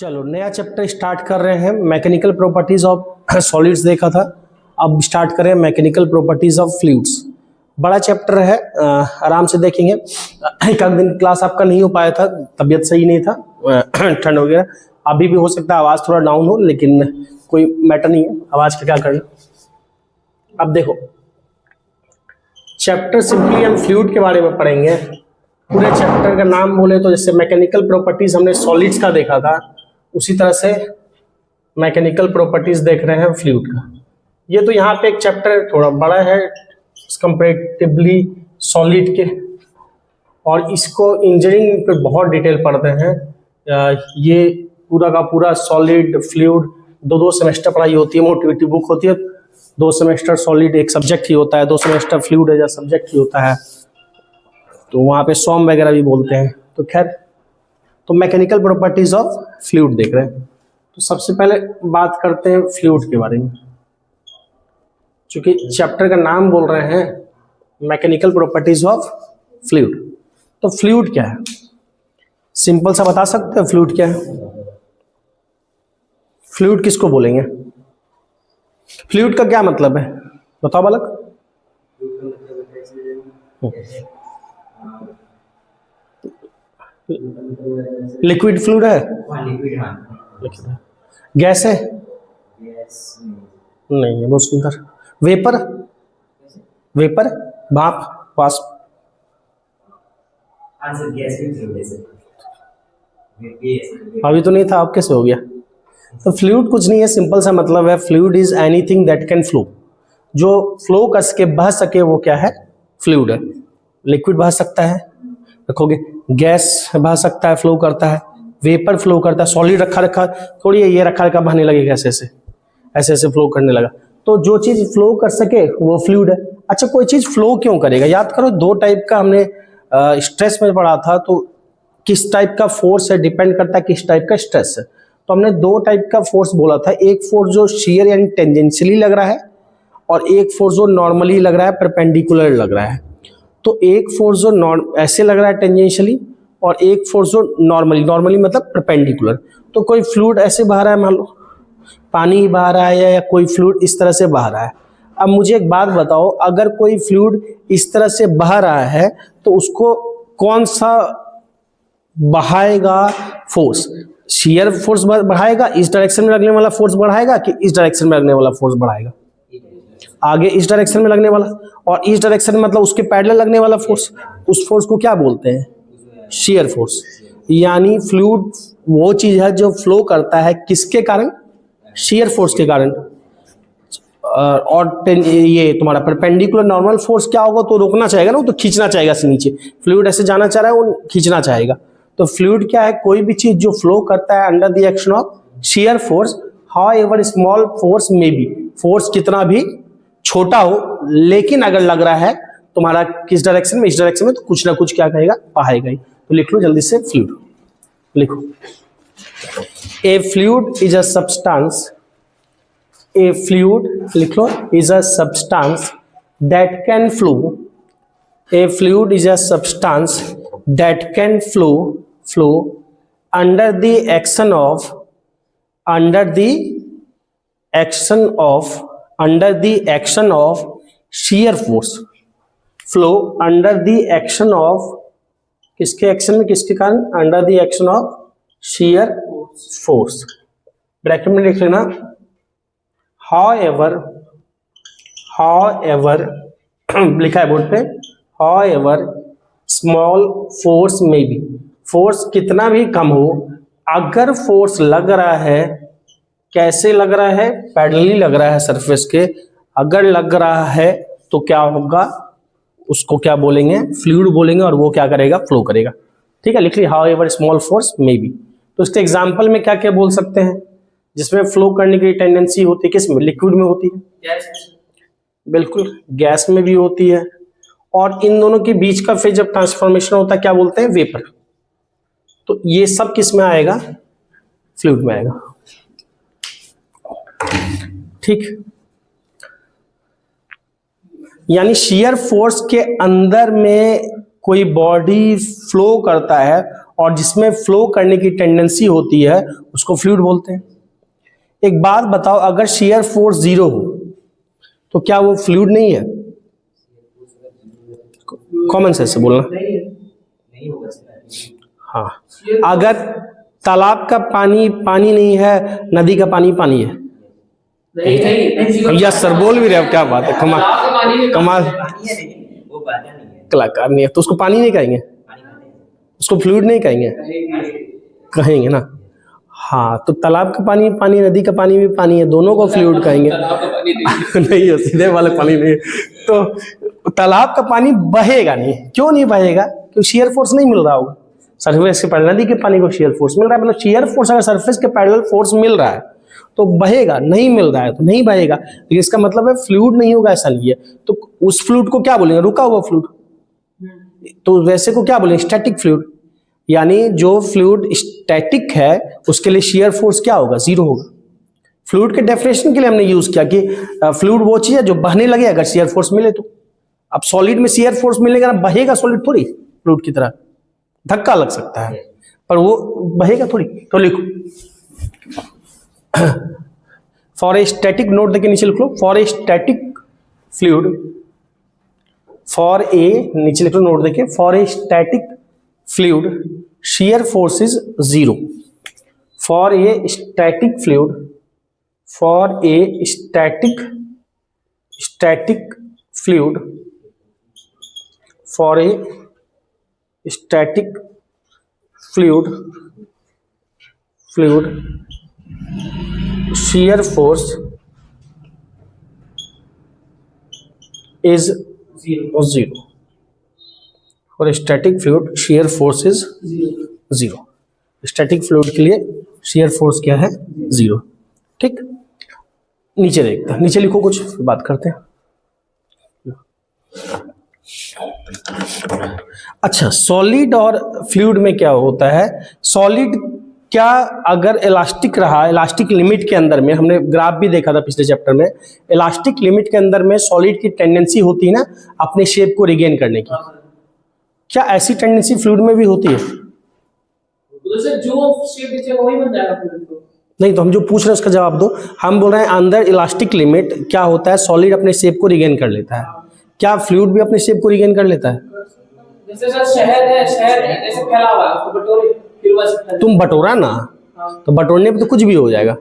चलो नया chapter start कर रहे हैं। मैकेनिकल प्रॉपर्टीज ऑफ सॉलिड्स देखा था, अब स्टार्ट करें मैकेनिकल प्रॉपर्टीज ऑफ फ्लूइड्स। बड़ा चैप्टर है, आराम से देखेंगे। एक आध दिन क्लास आपका नहीं हो पाया था, तबीयत सही नहीं था, ठंड वगैरह। अभी भी हो सकता है आवाज़ थोड़ा डाउन हो, लेकिन कोई मैटर नहीं है, आवाज़ का क्या करना। अब देखो चैप्टर सिंपली हम फ्लूइड के बारे में पढ़ेंगे। पूरे चैप्टर का नाम बोले तो जैसे मैकेनिकल प्रॉपर्टीज हमने सॉलिड्स का देखा था, उसी तरह से मैकेनिकल प्रॉपर्टीज देख रहे हैं फ्लूइड का। ये तो यहाँ पे एक चैप्टर थोड़ा बड़ा है कंपैरेटिवली सॉलिड के, और इसको इंजीनियरिंग पे बहुत डिटेल पढ़ते हैं। ये पूरा का पूरा सॉलिड फ्लूइड दो सेमेस्टर पढ़ाई होती है, मोटिवेटिव बुक होती है। 2 सेमेस्टर सॉलिड एक सब्जेक्ट ही होता है, 2 सेमेस्टर फ्लूइड एज सब्जेक्ट ही होता है, तो वहाँ पे सॉम वगैरह भी बोलते हैं। तो खैर, तो मैकेनिकल प्रॉपर्टीज ऑफ फ्लूइड देख रहे हैं। तो सबसे पहले बात करते हैं फ्लूइड के बारे में, क्योंकि चैप्टर का नाम बोल रहे हैं मैकेनिकल प्रॉपर्टीज ऑफ फ्लूइड। तो फ्लूइड क्या है, सिंपल सा बता सकते हैं फ्लूइड क्या है? फ्लूइड किसको बोलेंगे? फ्लूइड का क्या मतलब है, बताओ बालक। लिक्विड फ्लूइड है, गैस है, नहीं है, बहुत सुंदर। वेपर, वेपर, भाप, वाष्प। अभी तो नहीं था, अब कैसे हो गया? तो फ्लूइड कुछ नहीं है, सिंपल सा मतलब है fluid is anything that can flow. जो फ्लो कर सके, बह सके, वो क्या है? फ्लूइड है। लिक्विड बह सकता है, रखोगे, गैस बह सकता है, फ्लो करता है, वेपर फ्लो करता है, सॉलिड रखा रखा थोड़ी है, ये रखा रखा बहने लगेगा, ऐसे ऐसे फ्लो करने लगा। तो जो चीज फ्लो कर सके वो फ्लूइड है। अच्छा, कोई चीज फ्लो क्यों करेगा? याद करो, 2 टाइप का हमने स्ट्रेस में पढ़ा था। तो किस टाइप का फोर्स है डिपेंड करता है किस टाइप का स्ट्रेस है। तो हमने 2 टाइप का फोर्स बोला था, एक फोर्स जो शियर यानी टेंजेंशियली लग रहा है, और एक फोर्स जो नॉर्मली लग रहा है, परपेंडिकुलर लग रहा है। तो एक फोर्स जो ऐसे लग रहा है टेंजेंशियली, और एक फोर्स जो नॉर्मली मतलब परपेंडिकुलर। तो कोई फ्लूइड ऐसे बह रहा है, मान लो पानी बह रहा है, या कोई फ्लूइड इस तरह से बह रहा है। अब मुझे एक बात बताओ, अगर कोई फ्लूइड इस तरह से बह रहा है तो उसको कौन सा बहाएगा फोर्स? शियर फोर्स बढ़ाएगा, इस डायरेक्शन में लगने वाला फोर्स बढ़ाएगा, कि इस डायरेक्शन में लगने वाला फोर्स बढ़ाएगा? आगे इस डायरेक्शन में लगने वाला, और इस डायरेक्शन में मतलब उसके पैरेलल लगने वाला फोर्स, उस फोर्स को क्या बोलते हैं? Shear force. यानी फ्लूइड वो चीज है जो फ्लो करता है किसके कारण? शियर फोर्स के कारण। और ये तुम्हारा परपेंडिकुलर नॉर्मल फोर्स क्या होगा? तो रोकना चाहेगा ना, तो खींचना चाहेगा से नीचे। फ्लूइड ऐसे जाना चाह रहा है, वो खींचना चाहेगा। तो फ्लूइड क्या है? कोई भी चीज जो फ्लो करता है under the action of shear force, however small force में भी, फोर्स कितना भी छोटा हो, लेकिन अगर लग रहा है तुम्हारा किस डायरेक्शन में, इस डायरेक्शन में, तो कुछ ना कुछ क्या कहेगा? बहाएगा ही। तो लिख लो जल्दी से, फ्लूइड लिखो। ए fluid is a substance, a fluid लिख लो, is a substance that can flow. A fluid is a substance that can flow under the action of shear force. Flow under the action of किसके action में, किसके कारण? Under the action of shear force. Bracket में लिख लेना, however लिखा है board पे, however small force may be, force कितना भी कम हो, अगर फोर्स लग रहा है, कैसे लग रहा है? पैरेलली लग रहा है सरफेस के, अगर लग रहा है तो क्या होगा? उसको क्या बोलेंगे? फ्लूइड बोलेंगे, और वो क्या करेगा? फ्लो करेगा। ठीक है, लिख ली, however small force may be। तो इसके एग्जाम्पल में क्या क्या बोल सकते हैं जिसमें फ्लो करने की टेंडेंसी होती है? किसमें? लिक्विड में होती है, गैस, बिल्कुल, गैस में भी होती है। और इन दोनों के बीच का फेज जब ट्रांसफॉर्मेशन होता है, क्या बोलते हैं? वेपर। तो ये सब किस में आएगा? फ्लूइड में आएगा। ठीक, यानी शियर फोर्स के अंदर में कोई बॉडी फ्लो करता है और जिसमें फ्लो करने की टेंडेंसी होती है उसको फ्लूइड बोलते हैं। एक बात बताओ, अगर शियर फोर्स 0 हो तो क्या वो फ्लूइड नहीं है? कॉमन सेंस से बोलना। हाँ, अगर तालाब का पानी पानी नहीं है, नदी का पानी पानी है। यस सर, बोल भी रहे हो, क्या बात है, कमाल कमाल, कलाकार नहीं है तो उसको पानी नहीं कहेंगे, उसको फ्लूइड नहीं कहेंगे, कहेंगे ना। हाँ, तो तालाब का पानी पानी, नदी का पानी भी पानी है, दोनों को फ्लूइड कहेंगे। नहीं है, सीधे वाले पानी नहीं है। तो तालाब का पानी बहेगा नहीं, क्यों नहीं बहेगा? क्योंकि शियर फोर्स नहीं मिल रहा होगा सरफेस के पैरेलल। नदी के पानी को शियर फोर्स मिल रहा है, मतलब शियर फोर्स अगर सरफेस के पैरेलल फोर्स मिल रहा है तो बहेगा, नहीं मिल रहा है तो नहीं बहेगा। लेकिन इसका मतलब है फ्लूइड नहीं होगा, ऐसा नहीं है। तो उस फ्लूइड को क्या बोलेंगे? रुका हुआ फ्लूइड। तो वैसे को क्या बोलेंगे? Static fluid. यानी जो फ्लूइड स्टैटिक है उसके लिए शियर फोर्स क्या होगा? 0 होगा। फ्लूइड के डेफिनेशन के लिए हमने यूज किया कि फ्लूइड वो चीज है जो बहने लगे अगर शियर फोर्स मिले तो। अब सॉलिड में शियर फोर्स मिलेगा ना, बहेगा सॉलिड थोड़ी, फ्लूइड की तरह धक्का लग सकता है पर वो बहेगा थोड़ी। तो लिखो फॉर ए स्टैटिक, नोट देके नीचे लिख लो, for a static fluid, for a, नीचे लिख लो नोट देके, for a static fluid shear force is 0. For a static fluid, for a static fluid, for a static fluid shear force is 0. For a static fluid shear force is 0. Static fluid के लिए shear force क्या है? 0। ठीक, नीचे देखते हैं, नीचे लिखो कुछ, फिर बात करते हैं। अच्छा, सॉलिड और फ्लूइड में क्या होता है? सॉलिड क्या अगर इलास्टिक रहा, इलास्टिक लिमिट के अंदर में, हमने ग्राफ भी देखा था पिछले चैप्टर में, इलास्टिक लिमिट के अंदर में सॉलिड की टेंडेंसी होती है ना अपने शेप को रिगेन करने की। क्या ऐसी टेंडेंसी फ्लूइड में भी होती है? जो शेप दिखेगा वही बन जाएगा फ्लूइड को। नहीं, तो हम जो पूछ रहे हैं उसका जवाब दो। हम बोल रहे हैं अंदर इलास्टिक लिमिट क्या होता है? सॉलिड अपने शेप को रिगेन कर लेता है। क्या फ्लूइड भी अपने शेप को रिगेन कर लेता है? जैसे सर शहद है, शहद ऐसे फैला हुआ है, उसको बटोरे फिर बस। तुम बटोरा ना, तो बटोरने पे तो कुछ भी हो जाएगा,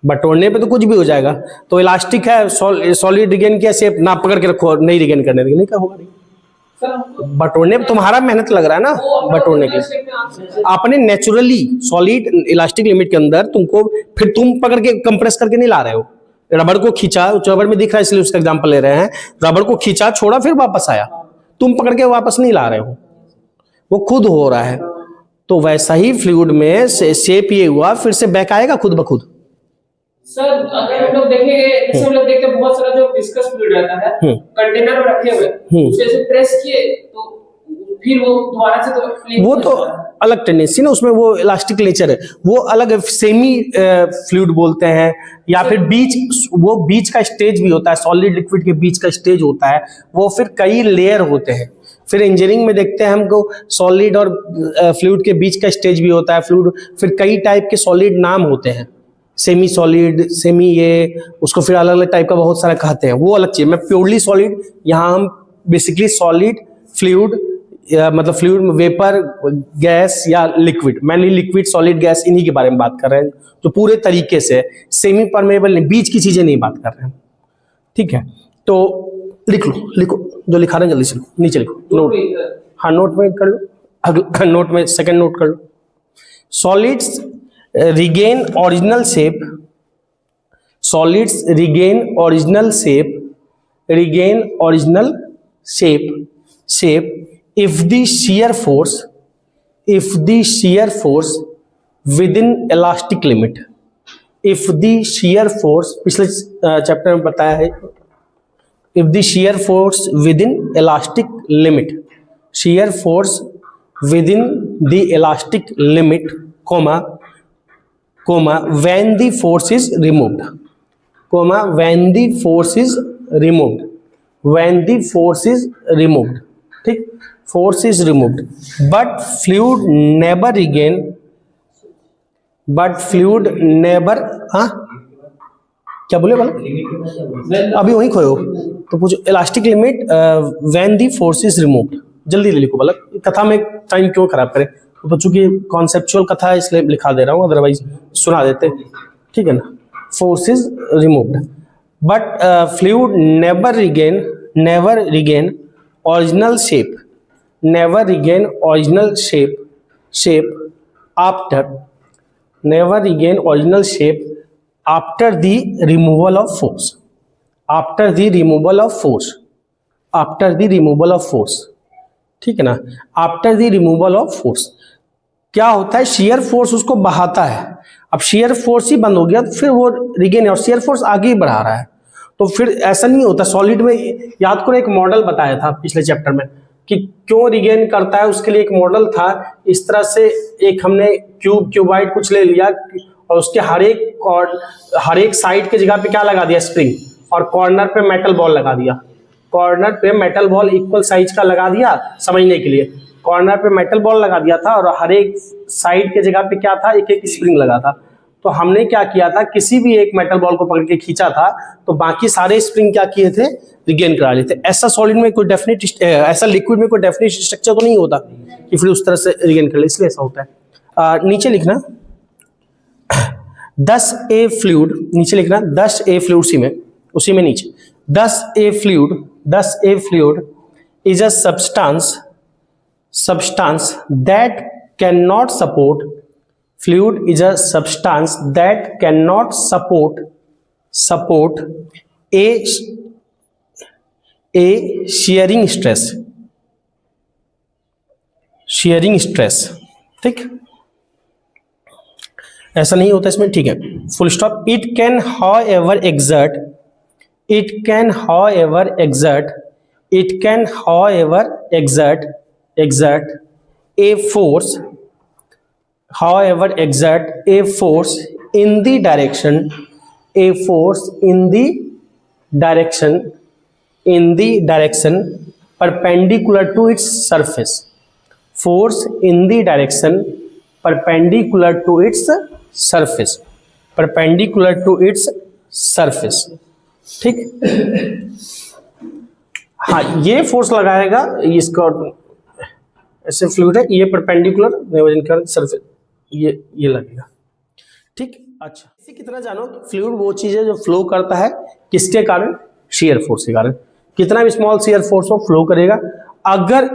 बटोरने पे तो कुछ भी हो जाएगा। तो इलास्टिक है, सॉलिड रिगेन किया शेप, ना पकड़ के रखो, नहीं रिगेन करने देंगे, नहीं क्या होगा? बटोरने पे तुम्हारा मेहनत लग रहा है ना, बटोरने के लिए। आपने नेचुरली सॉलिड इलास्टिक लिमिट के अंदर तुमको, फिर तुम पकड़ के कंप्रेस करके नहीं ला रहे हो। रबड़ को खींचा, रबड़ में दिख रहा है इसलिए उसका एग्जांपल ले रहे हैं। रबड़ को खींचा, छोड़ा, फिर वापस आया, तुम पकड़ के वापस नहीं ला रहे हो, वो खुद हो रहा है। तो वैसा ही फ्लूइड में शेप ये हुआ, फिर से बैक आएगा खुद ब खुद। सर अगर हम लोग देखेंगे, जैसे हम लोग देखते हैं बहुत सारा जो विस्कस फ्लूइड रहता है कंटेनर में रखे हुए, उसे से प्रेस किए तो फिर वो दोबारा से, तो वो तो अलग टेंडेंसी ना, उसमें वो इलास्टिक नेचर है, वो अलग सेमी फ्लूइड बोलते हैं। या फिर बीच, वो बीच का स्टेज भी होता है, सॉलिड लिक्विड के बीच का स्टेज होता है, वो फिर कई लेयर होते हैं। फिर इंजीनियरिंग में देखते हैं हमको सॉलिड और फ्लूइड के बीच का स्टेज भी होता है। फ्लूइड फिर कई टाइप के सॉलिड नाम होते हैं, सेमी सॉलिड, सेमी, ये उसको फिर अलग अलग टाइप का बहुत सारा कहते हैं, वो अलग चीज। मैं प्योरली सॉलिड, यहाँ हम बेसिकली सॉलिड, फ्लूइड, मतलब फ्लूइड में वेपर, गैस या लिक्विड, मैंने लिक्विड, सॉलिड, गैस, इन्हीं के बारे में बात कर रहे हैं जो पूरे तरीके से सेमी परमेबल नहीं, बीच की चीजें नहीं बात कर रहे हैं। ठीक है, तो लिख लो, लिखो जो लिखा रहे हैं जल्दी से नीचे लिखो, नोट। हाँ, नोट में कर लो, अगला नोट में सेकंड नोट कर लो। Solids regain original shape, solids regain original shape, regain original shape if the shear force within elastic limit, if the shear force, पिछले चैप्टर में बताया है, if the shear force within elastic limit, shear force within the elastic limit, comma when the force is removed, when the force is removed, when the force is removed। ठीक, force is removed, but fluid never regain, हाँ क्या बोले अभी वहीं खोयो तो पूछो elastic limit when the force is removed. जल्दी ले लिखो मतलब कथा में टाइम क्यों खराब करें, तो बच्चों की कॉन्सेप्चुअल कथा है इसलिए लिखा दे रहा हूँ, अदरवाइज सुना देते, ठीक है ना। Force is removed but fluid never regain original shape, never regain original shape after the removal of force, ठीक है ना। After the removal of force क्या होता है, शेयर फोर्स उसको बहाता है, अब शेयर फोर्स ही बंद हो गया तो फिर वो रिगेन, और शेयर फोर्स आगे ही बढ़ा रहा है, तो फिर ऐसा नहीं होता। सॉलिड में याद करो एक मॉडल बताया था पिछले चैप्टर में कि क्यों रिगेन करता है, उसके लिए एक मॉडल था। इस तरह से एक हमने क्यूबाइड कुछ ले लिया और उसके हर एक साइड की जगह पे क्या लगा दिया, स्प्रिंग, और कॉर्नर पे मेटल बॉल लगा दिया। कॉर्नर पे मेटल बॉल इक्वल साइज का लगा दिया, समझने के लिए कॉर्नर पे मेटल बॉल लगा दिया था, और हर एक साइड के जगह पे क्या था, एक एक स्प्रिंग लगा था। तो हमने क्या किया था, किसी भी एक मेटल बॉल को पकड़ के खींचा था तो बाकी सारे स्प्रिंग क्या किए थे, रिगेन करा लिए थे। ऐसा सॉलिड में कोई डेफिनेट, ऐसा लिक्विड में कोई डेफिनेट स्ट्रक्चर तो नहीं होता कि फिर उस तरह से रिगेन कर ले, इसलिए ऐसा होता है। नीचे लिखना 10A फ्लूइड, नीचे लिखना 10A फ्लूइड, उसी में नीचे 10A fluid is a substance that cannot support, fluid is a substance that cannot support a shearing stress, ठीक, ऐसा नहीं होता इसमें, ठीक है, full stop. It can however exert a force in the direction perpendicular to its surface, perpendicular to its surface, ठीक। हाँ ये फोर्स लगाएगा, इसका ऐसे फ्लूइड है, ये परपेंडिकुलर सरफेस ये लगेगा, ठीक। अच्छा इसी की तरह जानो फ्लूइड वो चीज है जो फ्लो करता है किसके कारण, शेयर फोर्स के कारण। कितना भी स्मॉल शेयर फोर्स हो फ्लो करेगा, अगर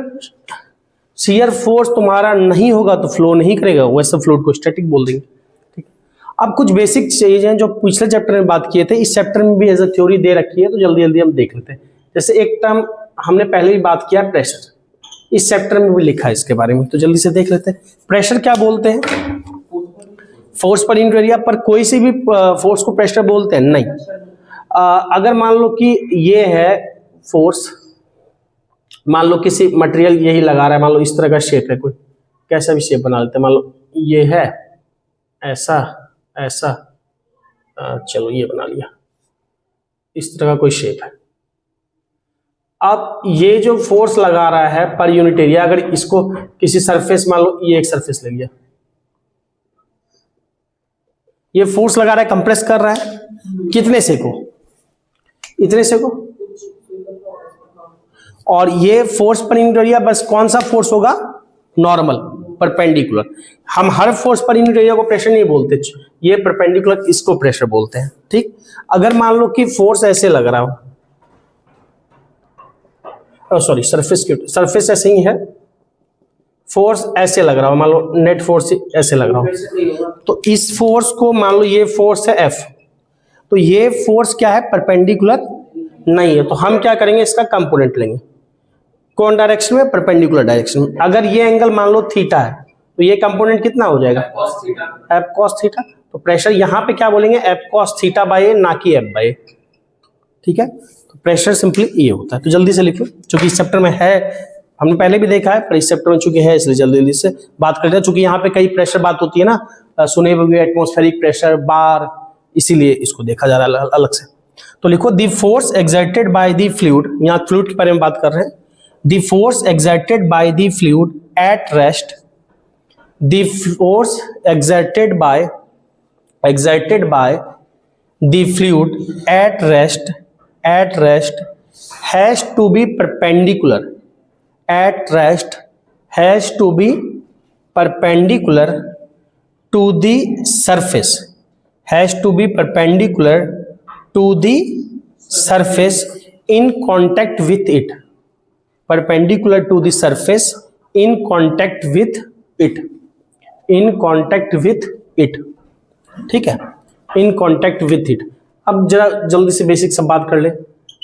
शेयर फोर्स तुम्हारा नहीं होगा तो फ्लो नहीं करेगा, वैसे फ्लूइड को स्टैटिक बोल देंगे, ठीक। अब कुछ बेसिक चीजें हैं जो पिछले चैप्टर में बात किए थे, इस चैप्टर में भी एज अ थ्योरी दे रखी है, तो जल्दी जल्दी हम देख लेते हैं। जैसे एक टर्म हमने पहले भी बात किया, प्रेशर, इस चैप्टर में भी लिखा है इसके बारे में, तो जल्दी से देख लेते हैं। प्रेशर क्या बोलते हैं, फोर्स पर यूनिट एरिया, पर कोई सी भी फोर्स को प्रेशर बोलते हैं नहीं। अगर मान लो कि ये है फोर्स, मान लो किसी मटेरियल यही लगा रहा है, मान लो इस तरह का शेप है, कोई कैसा भी शेप बना लेते हैं, मान लो ये है ऐसा ऐसा, चलो ये बना लिया, इस तरह का कोई शेप है। अब ये जो फोर्स लगा रहा है पर यूनिट एरिया, अगर इसको किसी सरफेस, मान लो ये एक सरफेस ले लिया, ये फोर्स लगा रहा है, कंप्रेस कर रहा है, कितने से को, इतने से को, और ये फोर्स पर यूनिट एरिया बस कौन सा फोर्स होगा, नॉर्मल परपेंडिकुलर। हम हर फोर्स पर यूनिट एरिया को प्रेशर नहीं बोलते, ये परपेंडिकुलर इसको प्रेशर बोलते हैं, ठीक। अगर मान लो कि फोर्स ऐसे लग रहा हो, सॉरी सरफेस ऐसे ही है, फोर्स ऐसे लग रहा हो, मान लो नेट फोर्स ऐसे लग रहा हो, तो इस फोर्स को मान लो ये फोर्स है F, तो ये फोर्स क्या है, परपेंडिकुलर नहीं है, तो हम क्या करेंगे, इसका कंपोनेंट लेंगे, कौन डायरेक्शन में, परपेंडिकुलर डायरेक्शन में। अगर ये एंगल मान लो थीटा है तो ये कंपोनेंट कितना हो जाएगा, F cos थीटा, तो प्रेशर यहाँ पे क्या बोलेंगे, F cos थीटा बाय ए, ना कि F बाय ए, ठीक है। प्रेशर सिंपली ये होता है, तो जल्दी से लिख लो, चूंकि इस चैप्टर में है, हमने पहले भी देखा है, पर इस चैप्टर में चूंकि है इसलिए जल्दी जल्दी से बात करते हैं, चूंकि यहाँ पे कई प्रेशर बात होती है ना, सुने हुए एटमॉस्फेरिक प्रेशर, बार, इसीलिए इसको देखा जा रहा है अलग से। तो लिखो the force exerted by the fluid, यहाँ फ्लूइड के बारे में बात कर रहे हैं, the force exerted by the fluid at rest, the force exerted by the fluid at rest has to be perpendicular, at rest has to be perpendicular to the surface, has to be perpendicular to the surface in contact with it, perpendicular to the surface in contact with it, in contact with it, ठीक है, in contact with it। अब जरा जल्दी से basic सब बात कर ले।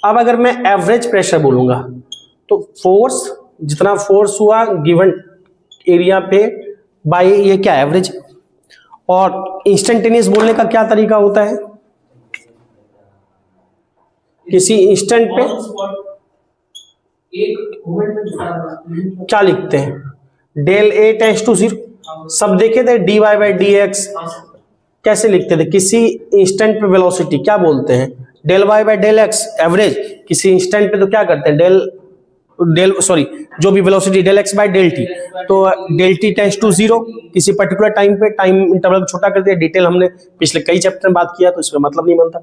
अब अगर मैं एवरेज प्रेशर बोलूंगा तो फोर्स, जितना फोर्स हुआ गिवन एरिया पे बाय ये क्या एवरेज। और इंस्टेंटेनियस बोलने का क्या तरीका होता है, किसी इंस्टेंट पे क्या लिखते हैं, डेल ए टेंस टू 0, सब देखे थे dy बाई डी एक्स कैसे लिखते थे, किसी इंस्टेंट पे वेलोसिटी क्या बोलते हैं, del y by del x average. किसी इंस्टेंट पे तो क्या करते हैं, जो भी velocity del x by del t, तो डेल टी टेंस टू 0, किसी पर्टिकुलर टाइम पे टाइम इंटरवल छोटा कर दिया। डिटेल हमने पिछले कई चैप्टर में बात किया तो इसका मतलब नहीं बनता,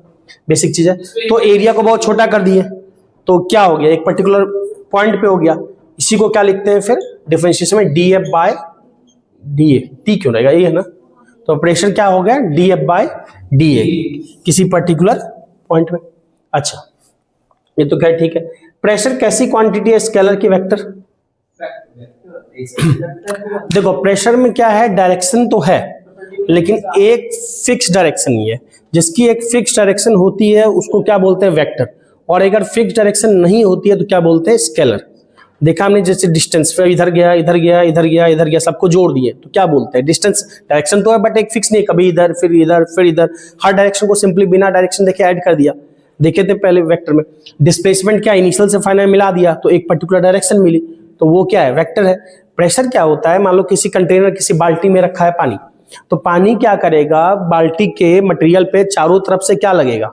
बेसिक चीज है। तो एरिया को बहुत छोटा कर दिए तो क्या हो गया, एक पर्टिकुलर पॉइंट पे हो गया। इसी को क्या लिखते हैं फिर डिफरेंशिएशन में, d f by d a, t क्यों रहेगा, ये है ना। तो प्रेशर क्या हो गया, d f by d a किसी पर्टिकुलर पॉइंट में। अच्छा ये तो क्या ठीक है। प्रेशर कैसी क्वांटिटी है, स्केलर की वेक्टर। देखो प्रेशर में क्या है, डायरेक्शन तो है लेकिन एक फिक्स डायरेक्शन नहीं है। जिसकी एक फिक्स डायरेक्शन होती है उसको क्या बोलते हैं, वेक्टर। और अगर फिक्स डायरेक्शन नहीं होती है तो क्या बोलते हैं, स्केलर। देखा हमने जैसे डिस्टेंस पे इधर गया इधर गया इधर गया इधर गया, सबको जोड़ दिए तो क्या बोलते हैं, डिस्टेंस। डायरेक्शन तो है बट एक फिक्स नहीं, कभी इधर फिर इधर फिर इधर। हर डायरेक्शन को सिंपली बिना डायरेक्शन देखे ऐड कर दिया। देखे थे पहले वेक्टर में डिस्प्लेसमेंट क्या, इनिशियल से फाइनल मिला दिया तो एक पर्टिकुलर डायरेक्शन मिली, तो वो क्या है, वेक्टर है। प्रेशर क्या होता है, मान लो किसी कंटेनर किसी बाल्टी में रखा है पानी, तो पानी क्या करेगा, बाल्टी के मटेरियल पे चारों तरफ से क्या लगेगा,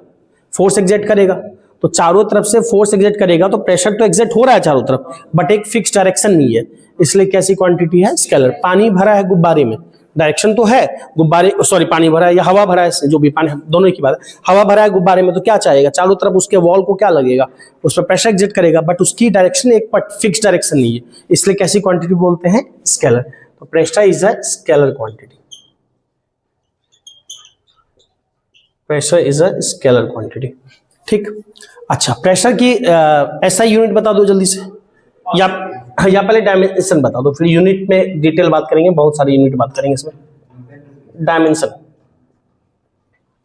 फोर्स एग्जर्ट करेगा। तो चारों तरफ से फोर्स एग्जर्ट करेगा तो प्रेशर तो एग्जर्ट हो रहा है चारों तरफ, बट एक फिक्स डायरेक्शन नहीं है, इसलिए कैसी क्वांटिटी है, स्केलर। पानी भरा है गुब्बारे में, डायरेक्शन तो है, गुब्बारे पानी भरा है या हवा भरा है, जो भी पानी, दोनों की बात है। हवा भरा है गुब्बारे में तो क्या चाहेगा, चारों तरफ उसके वॉल को क्या लगेगा, उस पर प्रेशर एग्जर्ट करेगा, बट उसकी डायरेक्शन एक फिक्स डायरेक्शन नहीं है, इसलिए कैसी क्वांटिटी बोलते हैं, स्केलर। तो pressure is a scalar quantity, pressure is a scalar quantity, ठीक। अच्छा प्रेशर की ऐसा यूनिट बता दो जल्दी से, या पहले डायमेंशन बता दो, फिर यूनिट में डिटेल बात करेंगे, बहुत सारी यूनिट बात करेंगे इसमें। डायमेंशन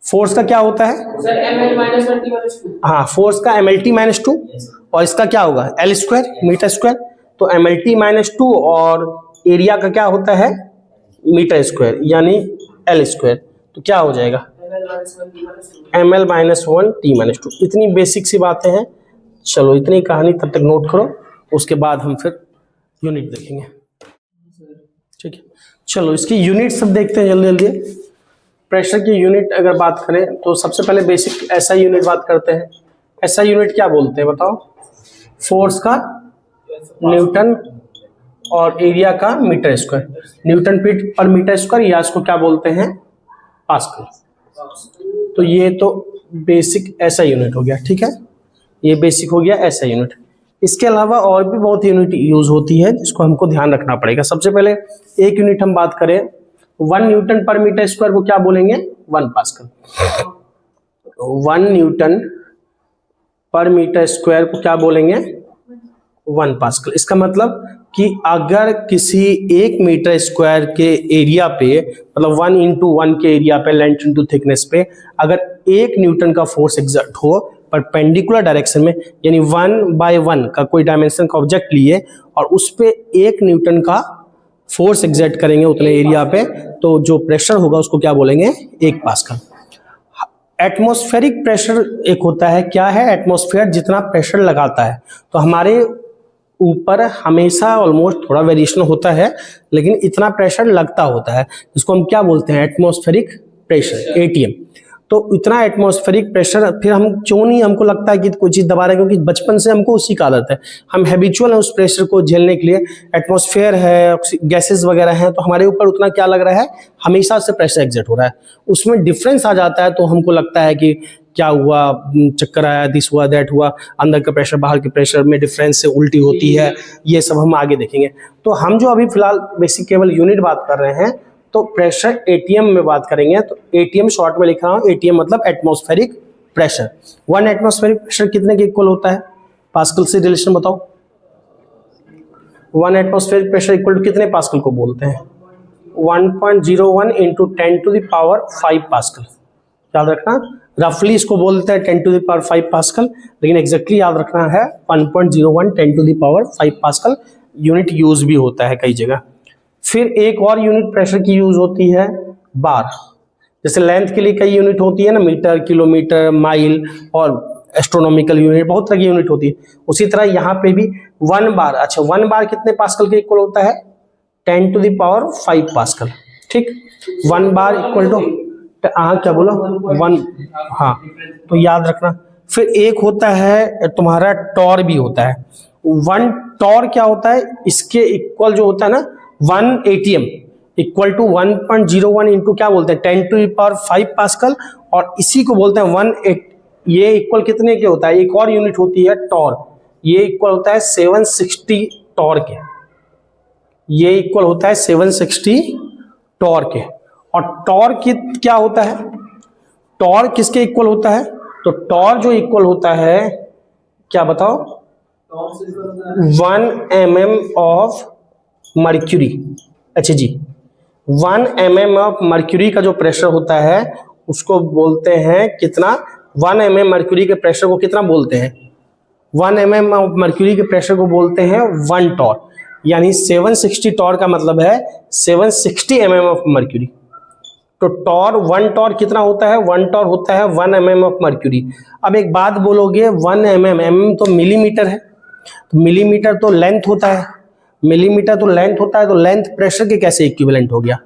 फोर्स का क्या होता है सर, ml-1 हाँ, फोर्स का mlt-2 और इसका क्या होगा, एल स्क्वायर मीटर स्क्वायर। तो mlt-2 और एरिया का क्या होता है, मीटर स्क्वायर यानी एल स्क्वायर, तो क्या हो जाएगा ml-1 t-2। इतनी बेसिक सी बातें हैं, चलो इतनी कहानी तब तक नोट करो, उसके बाद हम फिर यूनिट देखेंगे, ठीक है। चलो इसकी यूनिट सब देखते हैं जल्दी जल्दी। प्रेशर की यूनिट अगर बात करें तो सबसे पहले बेसिक एसआई यूनिट बात करते हैं। एसआई यूनिट क्या बोलते हैं बताओ, फोर्स का न्यूटन और एरिया का मीटर स्क्वायर, न्यूटन फीट पर मीटर स्क्वायर, या इसको क्या बोलते हैं, पास्कल। तो ये तो बेसिक एसआई यूनिट हो गया, ठीक है, ये बेसिक हो गया एसआई यूनिट। इसके अलावा और भी बहुत यूनिट यूज होती है जिसको हमको ध्यान रखना पड़ेगा। सबसे पहले एक यूनिट हम बात करें, 1 न्यूटन पर मीटर स्क्वायर को क्या बोलेंगे, 1 पास्कल। 1 न्यूटन पर मीटर स्क्वायर को क्या बोलेंगे, 1 पास्कल। इसका मतलब कि अगर किसी 1 मीटर स्क्वायर के एरिया पे, मतलब 1 × 1 के एरिया पे, लेंथ इंटू थिकनेस पे, अगर 1 न्यूटन का फोर्स एग्जर्ट हो परपेंडिकुलर डायरेक्शन में, यानी 1/1 का कोई डायमेंशन का ऑब्जेक्ट लिए और उस पे 1 न्यूटन का फोर्स एग्जर्ट करेंगे उतने एरिया पे, तो जो प्रेशर होगा उसको क्या बोलेंगे, 1 पास्कल। एटमॉस्फेरिक प्रेशर एक होता है, क्या है, एटमॉस्फेयर जितना प्रेशर लगाता है, तो हमारे ऊपर हमेशा ऑलमोस्ट थोड़ा वेरिएशन होता है लेकिन इतना प्रेशर लगता होता है, जिसको हम क्या बोलते हैं, एटमॉस्फेरिक प्रेशर, एटीएम। तो इतना एटमॉस्फेरिक प्रेशर, फिर हम क्यों नहीं हमको लगता है कि कोई चीज़ दबा रहे हैं, क्योंकि बचपन से हमको उसी का आदत है, हम हैबिचुअल हैं उस प्रेशर को झेलने के लिए। एटमॉस्फेयर है, गैसेस वगैरह हैं, तो हमारे ऊपर उतना क्या लग रहा है, हमेशा से प्रेशर एग्जर्ट हो रहा है। उसमें डिफरेंस आ जाता है तो हमको लगता है कि क्या हुआ, चक्कर आया, दिस हुआ, दैट हुआ, अंदर का प्रेशर बाहर के प्रेशर में डिफरेंस से उल्टी होती है, ये सब हम आगे देखेंगे। तो हम जो अभी फिलहाल बेसिक केवल यूनिट बात कर रहे हैं, तो प्रेशर एटीएम में बात करेंगे। तो एटीएम शॉर्ट में लिखा हूँ, एटीएम मतलब एटमॉस्फेरिक प्रेशर। 1 एटमॉस्फेरिक प्रेशर कितने के इक्वल होता है, पास्कल से रिलेशन बताओ। 1 एटमॉस्फेरिक प्रेशर इक्वल टू कितने पास्कल को बोलते हैं, 1.01 इंटू 10⁵ पास्कल। याद रखना, रफली इसको बोलते हैं 10⁵ पास्कल, लेकिन एग्जैक्टली याद रखना है 1.01 10⁵ पास्कल यूनिट यूज भी होता है कई जगह। फिर एक और यूनिट प्रेशर की यूज होती है बार। जैसे लेंथ के लिए कई यूनिट होती है ना, मीटर, किलोमीटर, माइल और एस्ट्रोनॉमिकल यूनिट, बहुत तरह की यूनिट होती है। उसी तरह यहाँ पे भी 1 बार, अच्छा 1 बार कितने पास्कल के इक्वल होता है, 10⁵ पास्कल। ठीक, 1 बार इक्वल टू, हाँ क्या बोलो, 1, हाँ तो याद रखना। फिर एक होता है तुम्हारा टॉर भी होता है। 1 टॉर क्या होता है, इसके इक्वल जो होता है ना 1 एटीएम इक्वल टू 1.01 इंटू क्या बोलते हैं 10⁵ पास्कल, और इसी को बोलते हैं 1, ये इक्वल कितने के होता है, एक और यूनिट होती है टॉर, ये इक्वल होता है 760 टॉर के, ये इक्वल होता है 760 टॉर के। और टॉर की क्या होता है, टॉर किसके इक्वल होता है, तो टॉर जो इक्वल होता है क्या बताओ, 1 mm ऑफ मर्क्यूरी। अच्छा जी, 1 mm ऑफ मर्क्यूरी का जो प्रेशर होता है उसको बोलते हैं कितना, 1 mm मर्क्यूरी के प्रेशर को कितना बोलते हैं, 1 mm ऑफ मर्क्यूरी के प्रेशर को बोलते हैं 1 टॉर। यानी 760 टॉर का मतलब है 760 mm ऑफ मर्क्यूरी। तो टॉर 1 टॉर कितना होता है, 1 टॉर होता है 1 mm ऑफ मर्क्यूरी। अब एक बात बोलोगे, 1 mm तो मिलीमीटर है, तो मिलीमीटर तो लेंथ होता है, मिलीमीटर तो लेंथ होता है, तो लेंथ प्रेशर के कैसे इक्विवेलेंट हो गया,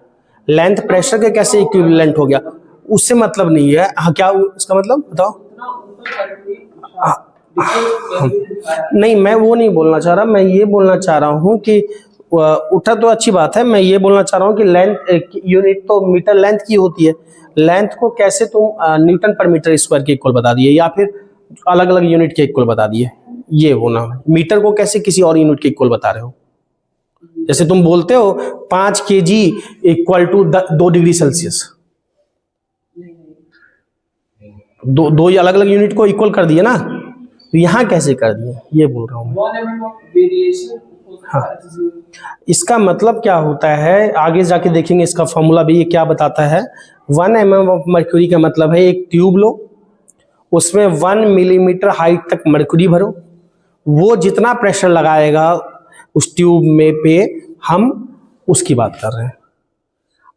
लेंथ प्रेशर के कैसे इक्विवेलेंट हो गया, उससे मतलब नहीं है। हाँ क्या इसका मतलब बताओ, नहीं मैं वो नहीं बोलना चाह रहा, मैं ये बोलना चाह रहा हूँ कि उठा तो अच्छी बात है, मैं ये बोलना चाह रहा हूँ कि लेंथ यूनिट तो मीटर लेंथ की होती है, लेंथ को कैसे तुम न्यूटन पर मीटर स्क्वायर के इक्वल बता दिए, या फिर अलग अलग यूनिट के इक्वल बता दिए, ये होना, मीटर को कैसे किसी और यूनिट के इक्वल बता रहे हो। जैसे तुम बोलते हो 5 kg equal to 2 degree Celsius, दो ही अलग अलग यूनिट को इक्वल कर दिए ना, तो यहाँ कैसे कर दिए, ये बोल रहा हूँ। हाँ, इसका मतलब क्या होता है, आगे जाके देखेंगे इसका फॉर्मूला भी, ये क्या बताता है। 1 mm ऑफ मर्क्यूरी का मतलब है एक ट्यूब लो, उसमें 1 मिलीमीटर हाइट तक मर्क्यूरी भरो, वो जितना प्रेशर लगाएगा उस ट्यूब में पे, हम उसकी बात कर रहे हैं।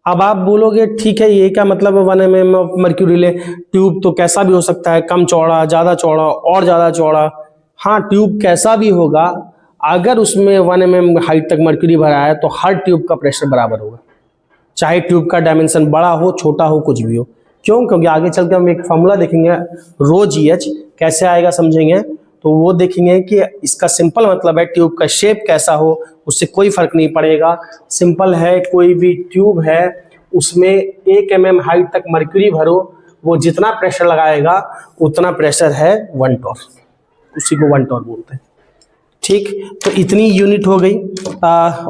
अब आप बोलोगे ठीक है, ये क्या मतलब है 1 mm ऑफ मर्क्यूरी ले, ट्यूब तो कैसा भी हो सकता है, कम चौड़ा, ज़्यादा चौड़ा, और ज़्यादा चौड़ा। हाँ, ट्यूब कैसा भी होगा, अगर उसमें 1 mm हाइट तक मर्क्यूरी भरा है तो हर ट्यूब का प्रेशर बराबर होगा, चाहे ट्यूब का डायमेंशन बड़ा हो, छोटा हो, कुछ भी हो। क्यों, क्योंकि आगे चल के हम एक फॉर्मूला देखेंगे रो GH कैसे आएगा समझेंगे, तो वो देखेंगे कि इसका सिंपल मतलब है ट्यूब का शेप कैसा हो उससे कोई फर्क नहीं पड़ेगा। सिंपल है, कोई भी ट्यूब है उसमें 1 mm हाइट तक मर्क्यूरी भरो, वो जितना प्रेशर लगाएगा उतना प्रेशर है 1 टॉर, उसी को 1 टॉर बोलते हैं। ठीक, तो इतनी यूनिट हो गई,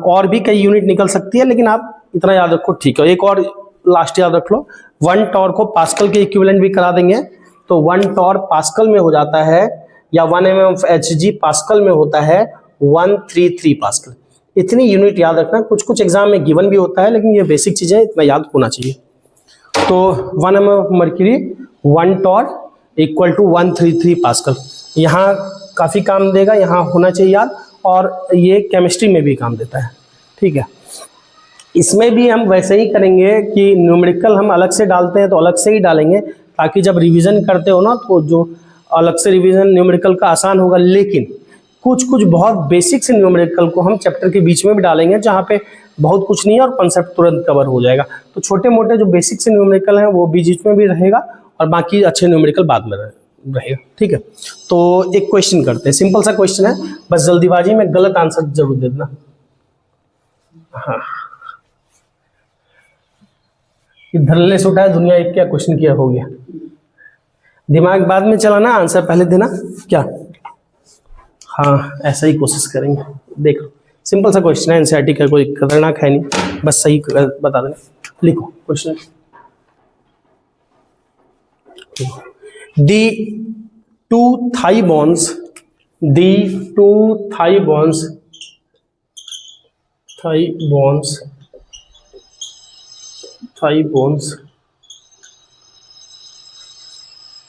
और भी कई यूनिट निकल सकती है, लेकिन आप इतना याद रखो। ठीक है, एक और लास्ट याद रख लो, 1 टॉर को पास्कल के इक्विवेलेंट भी करा देंगे, तो 1 टॉर पास्कल में हो जाता है, या 1 mm ऑफ Hg पास्कल में होता है 133 पास्कल। इतनी यूनिट याद रखना, कुछ कुछ एग्जाम में गिवन भी होता है, लेकिन ये बेसिक चीज़ें इतना याद होना चाहिए। तो 1 mm of mercury 1 torr equal to 133 pascal, यहाँ काफ़ी काम देगा, यहाँ होना चाहिए याद, और ये केमिस्ट्री में भी काम देता है। ठीक है, इसमें भी हम वैसे ही करेंगे कि न्यूमेरिकल हम अलग से डालते हैं तो अलग से ही डालेंगे, ताकि जब रिवीजन करते हो ना तो जो अलग से रिवीजन न्यूमेरिकल का आसान होगा। लेकिन कुछ कुछ बहुत बेसिक से न्यूमेरिकल को हम चैप्टर के बीच में भी डालेंगे, जहाँ पे बहुत कुछ नहीं है और कॉन्सेप्ट तुरंत कवर हो जाएगा। तो छोटे मोटे जो बेसिक से न्यूमेरिकल हैं वो बीच में भी रहेगा, और बाकी अच्छे न्यूमेरिकल बाद में रहेगा। ठीक है, तो एक क्वेश्चन करते हैं, सिंपल सा क्वेश्चन है, बस जल्दीबाजी में गलत आंसर जरूर दे देना। हाँ, धरले से उठाया दुनिया एक, क्या क्वेश्चन किया हो गया, दिमाग बाद में चलाना, आंसर पहले देना क्या। हाँ, ऐसा ही कोशिश करेंगे। देखो सिंपल सा क्वेश्चन है, एनसीईआरटी का, कोई खतरनाक है नहीं, बस सही बता देना। लिखो question. The two thigh bones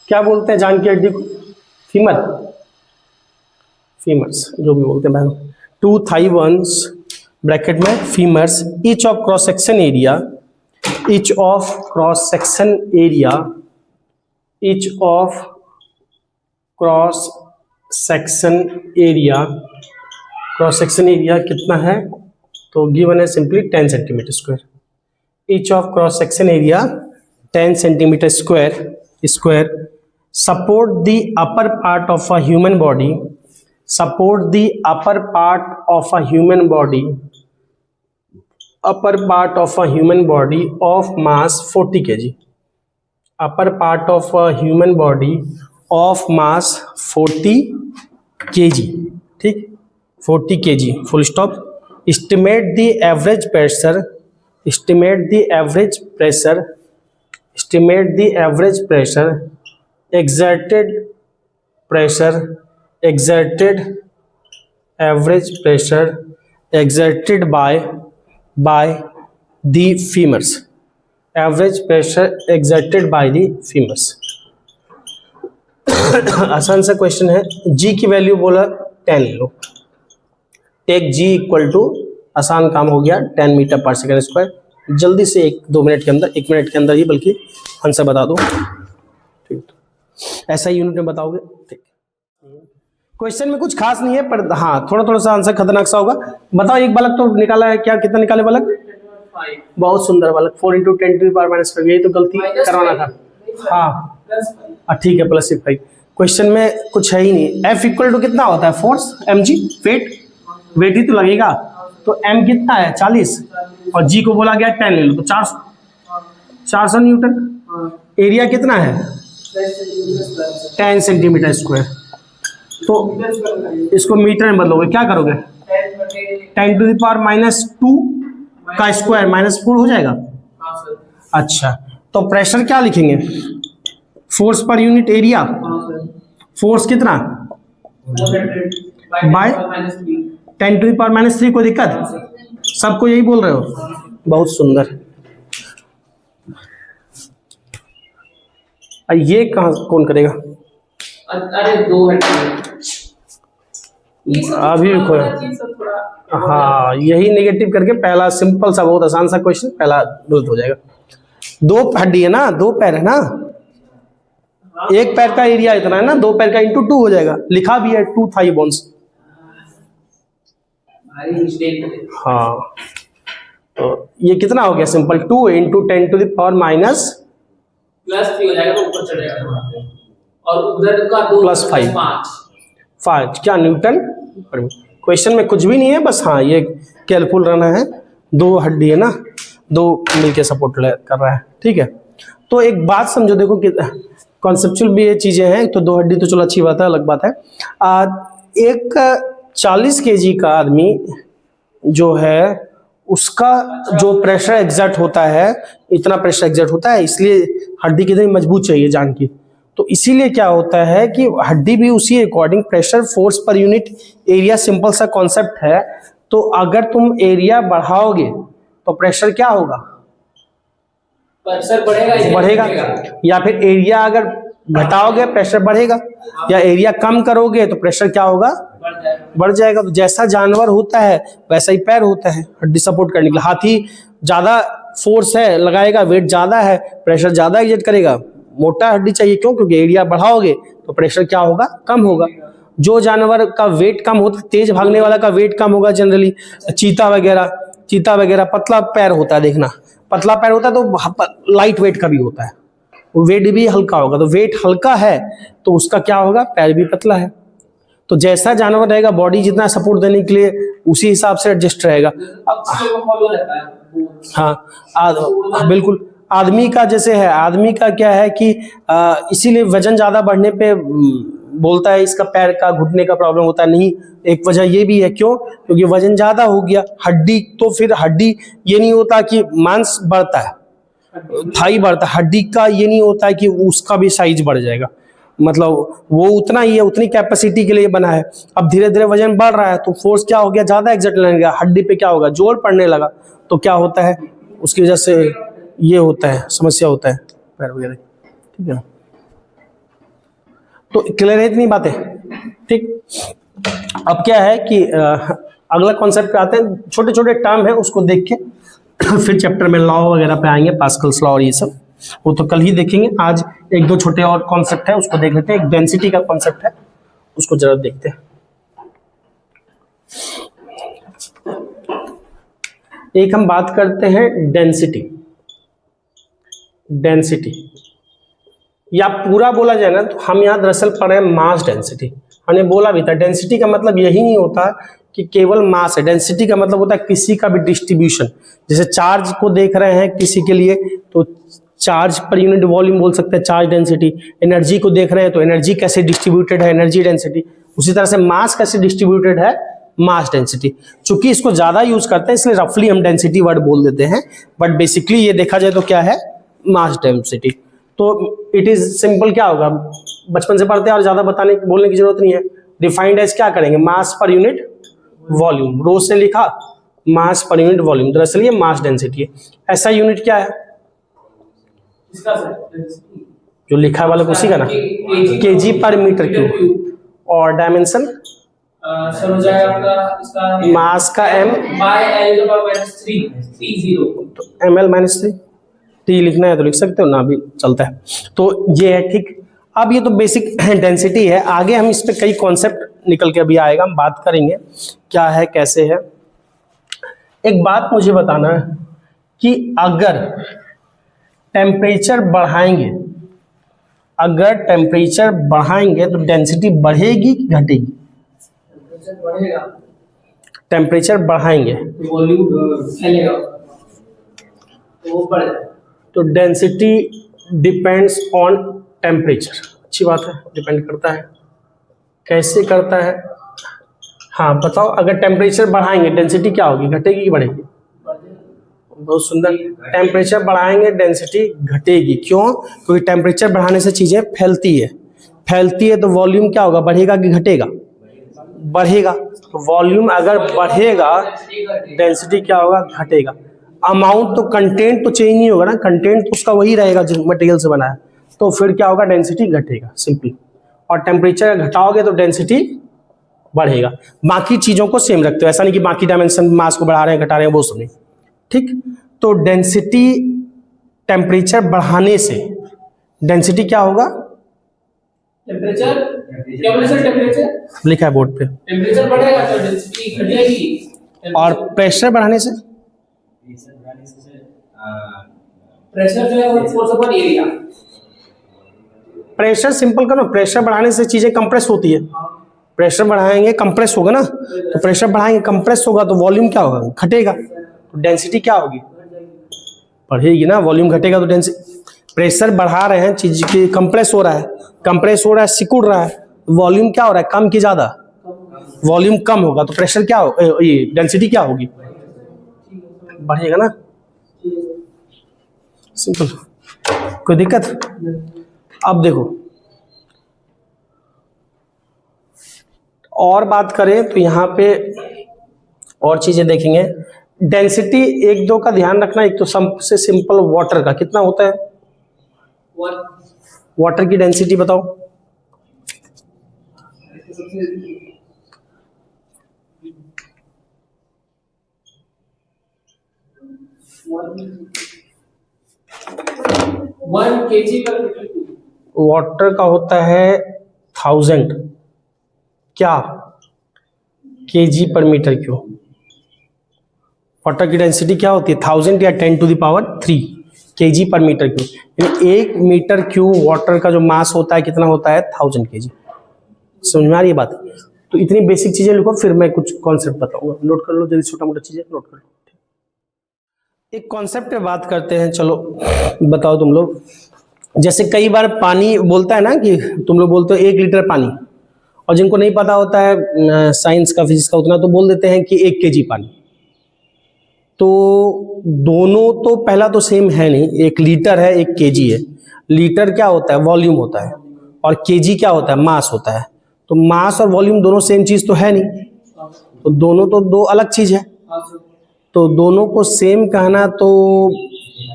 क्या बोलते हैं जान की हड्डी को? फीमर्स जो भी बोलते हैं बहनों। टू थाई बोन्स ब्रैकेट में femurs, each of cross section area cross section area कितना है, तो गिवन है simply 10 centimetre square. Each of cross section area 10 centimetre square. Support the upper part of a human body, upper part of a human body of mass 40 kg, upper part of a human body of mass 40 kg, ठीक, 40 kg full stop। estimate the average pressure exerted by the femurs, आसान सा question है। जी की value बोला 10 लो, take ji equal to, आसान काम हो गया, 10 मीटर पर सेकेंड स्क्वायर। जल्दी से 1 मिनट के अंदर ही बल्कि आंसर बता दो, ठीक, ऐसा ही यूनिट में बताओगे, ठीक। क्वेश्चन में कुछ खास नहीं है, पर हाँ थोड़ा सा आंसर खतरनाक सा होगा। बताओ, एक बालक तो निकाला है, क्या कितना निकाले बालक? 5। बहुत सुंदर बालक, 4 × 10⁻⁵, यही तो गलती करवाना था। हाँ ठीक है, +5। क्वेश्चन में कुछ है ही नहीं। F इक्वल टू कितना होता है? फोर्स, mg वेट ही तो लगेगा, तो m कितना है? 40, और g को बोला गया 10 ले लो, तो 400 न्यूटन। एरिया कितना है? 10 सेंटीमीटर स्क्वायर। तो इसको मीटर में बदलोगे, क्या करोगे? 10⁻⁻² का स्क्वायर -4 हो जाएगा। अच्छा, तो प्रेशर क्या लिखेंगे? Force per unit area, force कितना? बाय 10⁻⁻3। कोई दिक्कत? सबको यही बोल रहे हो? बहुत सुंदर। ये कहाँ कौन करेगा? अरे 2 अभी खोया। हाँ, यही नेगेटिव करके पहला सिंपल सा, बहुत आसान सा क्वेश्चन, पहला गलत हो जाएगा। 2 हड्डी है ना, 2 पैर है ना, एक पैर का एरिया इतना है ना, 2 पैर का × 2 हो जाएगा। लिखा भी है 2 थाई बोन्स। हाँ, तो ये कितना हो गया? सिंपल 2 × 10⁻⁻+3 हो जाएगा, तो ऊपर चढ़ जाएगा, और उधर का 2 +5 5 क्या न्यूटन। क्वेश्चन में कुछ भी नहीं है, बस हाँ ये केयरफुल रहना है। 2 हड्डी है ना, 2 मिलके सपोर्ट कर रहा है, ठीक है। तो एक बात समझो, देखो कि कॉन्सेप्चुअल भी ये चीजें हैं। तो 2 हड्डी तो चलो अच्छी बात है, अलग बात है। एक 40 kg का आदमी जो है, उसका जो प्रेशर एग्जर्ट होता है, इतना प्रेशर एग्जर्ट होता है, इसलिए हड्डी कितनी मजबूत चाहिए जान की। तो इसीलिए क्या होता है कि हड्डी भी उसी according pressure force per unit area, simple सा कॉन्सेप्ट है। तो अगर तुम एरिया बढ़ाओगे तो प्रेशर क्या होगा? प्रेशर बढ़ेगा, या फिर एरिया अगर घटाओगे प्रेशर बढ़ेगा, या एरिया कम करोगे तो प्रेशर क्या होगा? बढ़ जाएगा। तो जैसा जानवर होता है वैसा ही पैर होता है हड्डी सपोर्ट करने के लिए। हाथी ज्यादा फोर्स है लगाएगा, वेट ज्यादा है, प्रेशर ज्यादा एग्जर्ट करेगा, मोटा हड्डी चाहिए। क्यों? क्योंकि एरिया बढ़ाओगे तो प्रेशर क्या होगा? कम होगा। जो जानवर का वेट कम होता है, तेज भागने वाला का वेट कम होगा जनरली, चीता वगैरह पतला पैर होता है, देखना पतला पैर होता है तो लाइट वेट का भी होता है। वेट भी हल्का होगा, तो वेट हल्का है तो उसका क्या होगा, पैर भी पतला है। तो जैसा जानवर रहेगा, बॉडी जितना सपोर्ट देने के लिए उसी हिसाब से एडजस्ट रहेगा। फॉलो रहता है। हाँ, बिल्कुल। आदमी का जैसे है, आदमी का क्या है कि इसीलिए वजन ज्यादा बढ़ने पे बोलता है इसका पैर का घुटने का प्रॉब्लम होता है। नहीं, एक वजह ये भी है, क्यों? क्योंकि वजन ज्यादा हो गया, हड्डी, तो फिर हड्डी ये नहीं होता कि मांस बढ़ता है, थाई बढ़ता है, हड्डी का ये नहीं होता है कि उसका भी साइज बढ़ जाएगा, मतलब वो उतना ही है, उतनी कैपेसिटी के लिए बना है। अब धीरे धीरे वजन बढ़ रहा है तो फोर्स क्या हो गया, ज्यादा एग्जर्ट लगने लगा, हड्डी पे क्या होगा, जोर पड़ने लगा, तो क्या होता है, उसकी वजह से ये होता है, समस्या होता है पैर वगैरह। ठीक है, तो क्लियर है इतनी बातें? ठीक। अब क्या है कि अगला कॉन्सेप्ट पे आते हैं, छोटे छोटे टर्म है उसको देख के फिर चैप्टर में लॉ वगैरह पे आएंगे, पास्कल्स लॉ और ये सब, वो तो कल ही देखेंगे। आज एक दो छोटे और कॉन्सेप्ट है उसको देख लेते हैं। एक डेंसिटी का कॉन्सेप्ट है, उसको जरा देखते हैं। एक हम बात करते हैं डेंसिटी। डेंसिटी या पूरा बोला जाए ना तो हम यहाँ दरअसल पढ़े मास डेंसिटी। हमने बोला भी था डेंसिटी का मतलब यही नहीं होता कि केवल मास है, डेंसिटी का मतलब होता है किसी का भी डिस्ट्रीब्यूशन। जैसे चार्ज को देख रहे हैं किसी के लिए तो चार्ज पर यूनिट वॉल्यूम बोल सकते हैं, चार्ज डेंसिटी। एनर्जी को देख रहे हैं तो एनर्जी कैसे डिस्ट्रीब्यूटेड है, एनर्जी डेंसिटी। उसी तरह से मास कैसे डिस्ट्रीब्यूटेड है, मास डेंसिटी। चूंकि इसको ज्यादा यूज करते हैं इसलिए रफली हम डेंसिटी वर्ड बोल देते हैं, बट बेसिकली ये देखा जाए तो क्या है, मास डेंसिटी। तो इट इज सिंपल, क्या होगा, बचपन से पढ़ते हैं और ज्यादा बताने बोलने की जरूरत नहीं है। डिफाइंड एज क्या करेंगे, मास पर यूनिट वॉल्यूम। रोज से लिखा मास पर यूनिट वॉल्यूम, दरअसल ये मास डेंसिटी है। ऐसा यूनिट क्या है जो लिखा वाला उसी का ना, केजी पर मीटर क्यूब। और डायमेंशन सर हो जाएगा आपका इसका मास का m बाय l का पावर -3 तो ml-3 टी लिखना है तो लिख सकते हो ना, भी चलता है। तो ये है, ठीक। अब ये तो बेसिक डेंसिटी है, आगे हम इस पे कई कॉन्सेप्ट निकल के अभी आएगा, हम बात करेंगे क्या है कैसे है। एक बात मुझे बताना है कि अगर टेम्परेचर बढ़ाएंगे, अगर टेम्परेचर बढ़ाएंगे तो डेंसिटी बढ़ेगी कि घटेगी? बढ़ेगा। टेम्परेचर बढ़ाएंगे वॉल्यूम फैलेगा तो वो बढ़ेगा। तो डेंसिटी डिपेंड्स ऑन टेम्परेचर। अच्छी बात है, डिपेंड करता है। कैसे करता है? हाँ बताओ, अगर टेम्परेचर बढ़ाएंगे डेंसिटी क्या होगी, घटेगी कि बढ़ेगी? बहुत सुंदर, टेम्परेचर बढ़ाएंगे डेंसिटी घटेगी। क्यों? क्योंकि टेम्परेचर बढ़ाने से चीजें फैलती है, फैलती है तो वॉल्यूम क्या होगा, बढ़ेगा कि घटेगा? बढ़ेगा। तो वॉल्यूम अगर बढ़ेगा डेंसिटी क्या होगा, घटेगा। अमाउंट तो कंटेंट तो चेंज नहीं होगा ना, कंटेंट तो उसका वही रहेगा जो मटेरियल से बना है, तो फिर क्या होगा, डेंसिटी घटेगा सिंपली। और टेम्परेचर घटाओगे तो डेंसिटी बढ़ेगा। बाकी चीजों को सेम रखते हो, ऐसा नहीं कि बाकी डायमेंशन मास को बढ़ा रहे हैं घटा रहे हैं, वो सब नहीं। ठीक, तो डेंसिटी टेम्परेचर बढ़ाने से डेंसिटी क्या होगा, टेम्परेचर टेम्परेचर लिखा है बोर्ड पे। टेम्परेचर बढ़ेगा तो डेंसिटी घटेगी। और प्रेशर बढ़ाने से, प्रेशर जो है वो force upon area. Pressure simple करो, प्रेशर बढ़ाने से चीजें कंप्रेस होती है। प्रेशर बढ़ाएंगे कंप्रेस होगा ना, तो प्रेशर बढ़ाएंगे कंप्रेस होगा तो वॉल्यूम क्या होगा, घटेगा। तो डेंसिटी क्या होगी, बढ़ेगी ना। वॉल्यूम घटेगा तो डेंसिटी, प्रेशर बढ़ा रहे हैं चीज की, कंप्रेस हो रहा है, कंप्रेस हो रहा है, सिकुड़ रहा है, वॉल्यूम क्या हो रहा है, कम की ज्यादा, वॉल्यूम कम होगा तो प्रेशर क्या हो, ये डेंसिटी क्या होगी, बढ़ेगा ना। सिंपल, कोई दिक्कत? अब देखो और बात करें तो यहाँ पे और चीजें देखेंगे। डेंसिटी एक दो का ध्यान रखना, एक तो सबसे सिंपल वाटर का कितना होता है, वाटर की डेंसिटी बताओ। वाटर का होता है 1000 क्या, केजी पर मीटर क्यूब। वाटर की डेंसिटी क्या होती है, 1000 या 10⁻³ केजी पर मीटर क्यूब, यानी 1 मीटर क्यूब वाटर का जो मास होता है कितना होता है 1000 केजी। समझ में आ रही है बात? तो इतनी बेसिक चीजें लिखो, फिर मैं कुछ कॉन्सेप्ट बताऊंगा, नोट कर लो जल्दी, छोटा मोटा चीजें नोट कर लो। एक कॉन्सेप्ट पे बात करते हैं, चलो बताओ तुम लोग। जैसे कई बार पानी बोलता है ना कि तुम लोग बोलते हो 1 लीटर पानी, और जिनको नहीं पता होता है साइंस का फिजिक्स का उतना, तो बोल देते हैं कि 1 केजी पानी। तो दोनों तो पहला तो सेम है नहीं, 1 लीटर है 1 केजी है। लीटर क्या होता है? वॉल्यूम होता है, और केजी क्या होता है? मास होता है। तो मास और वॉल्यूम दोनों सेम चीज तो है नहीं, तो दोनों तो दो अलग चीज है। तो दोनों को सेम कहना तो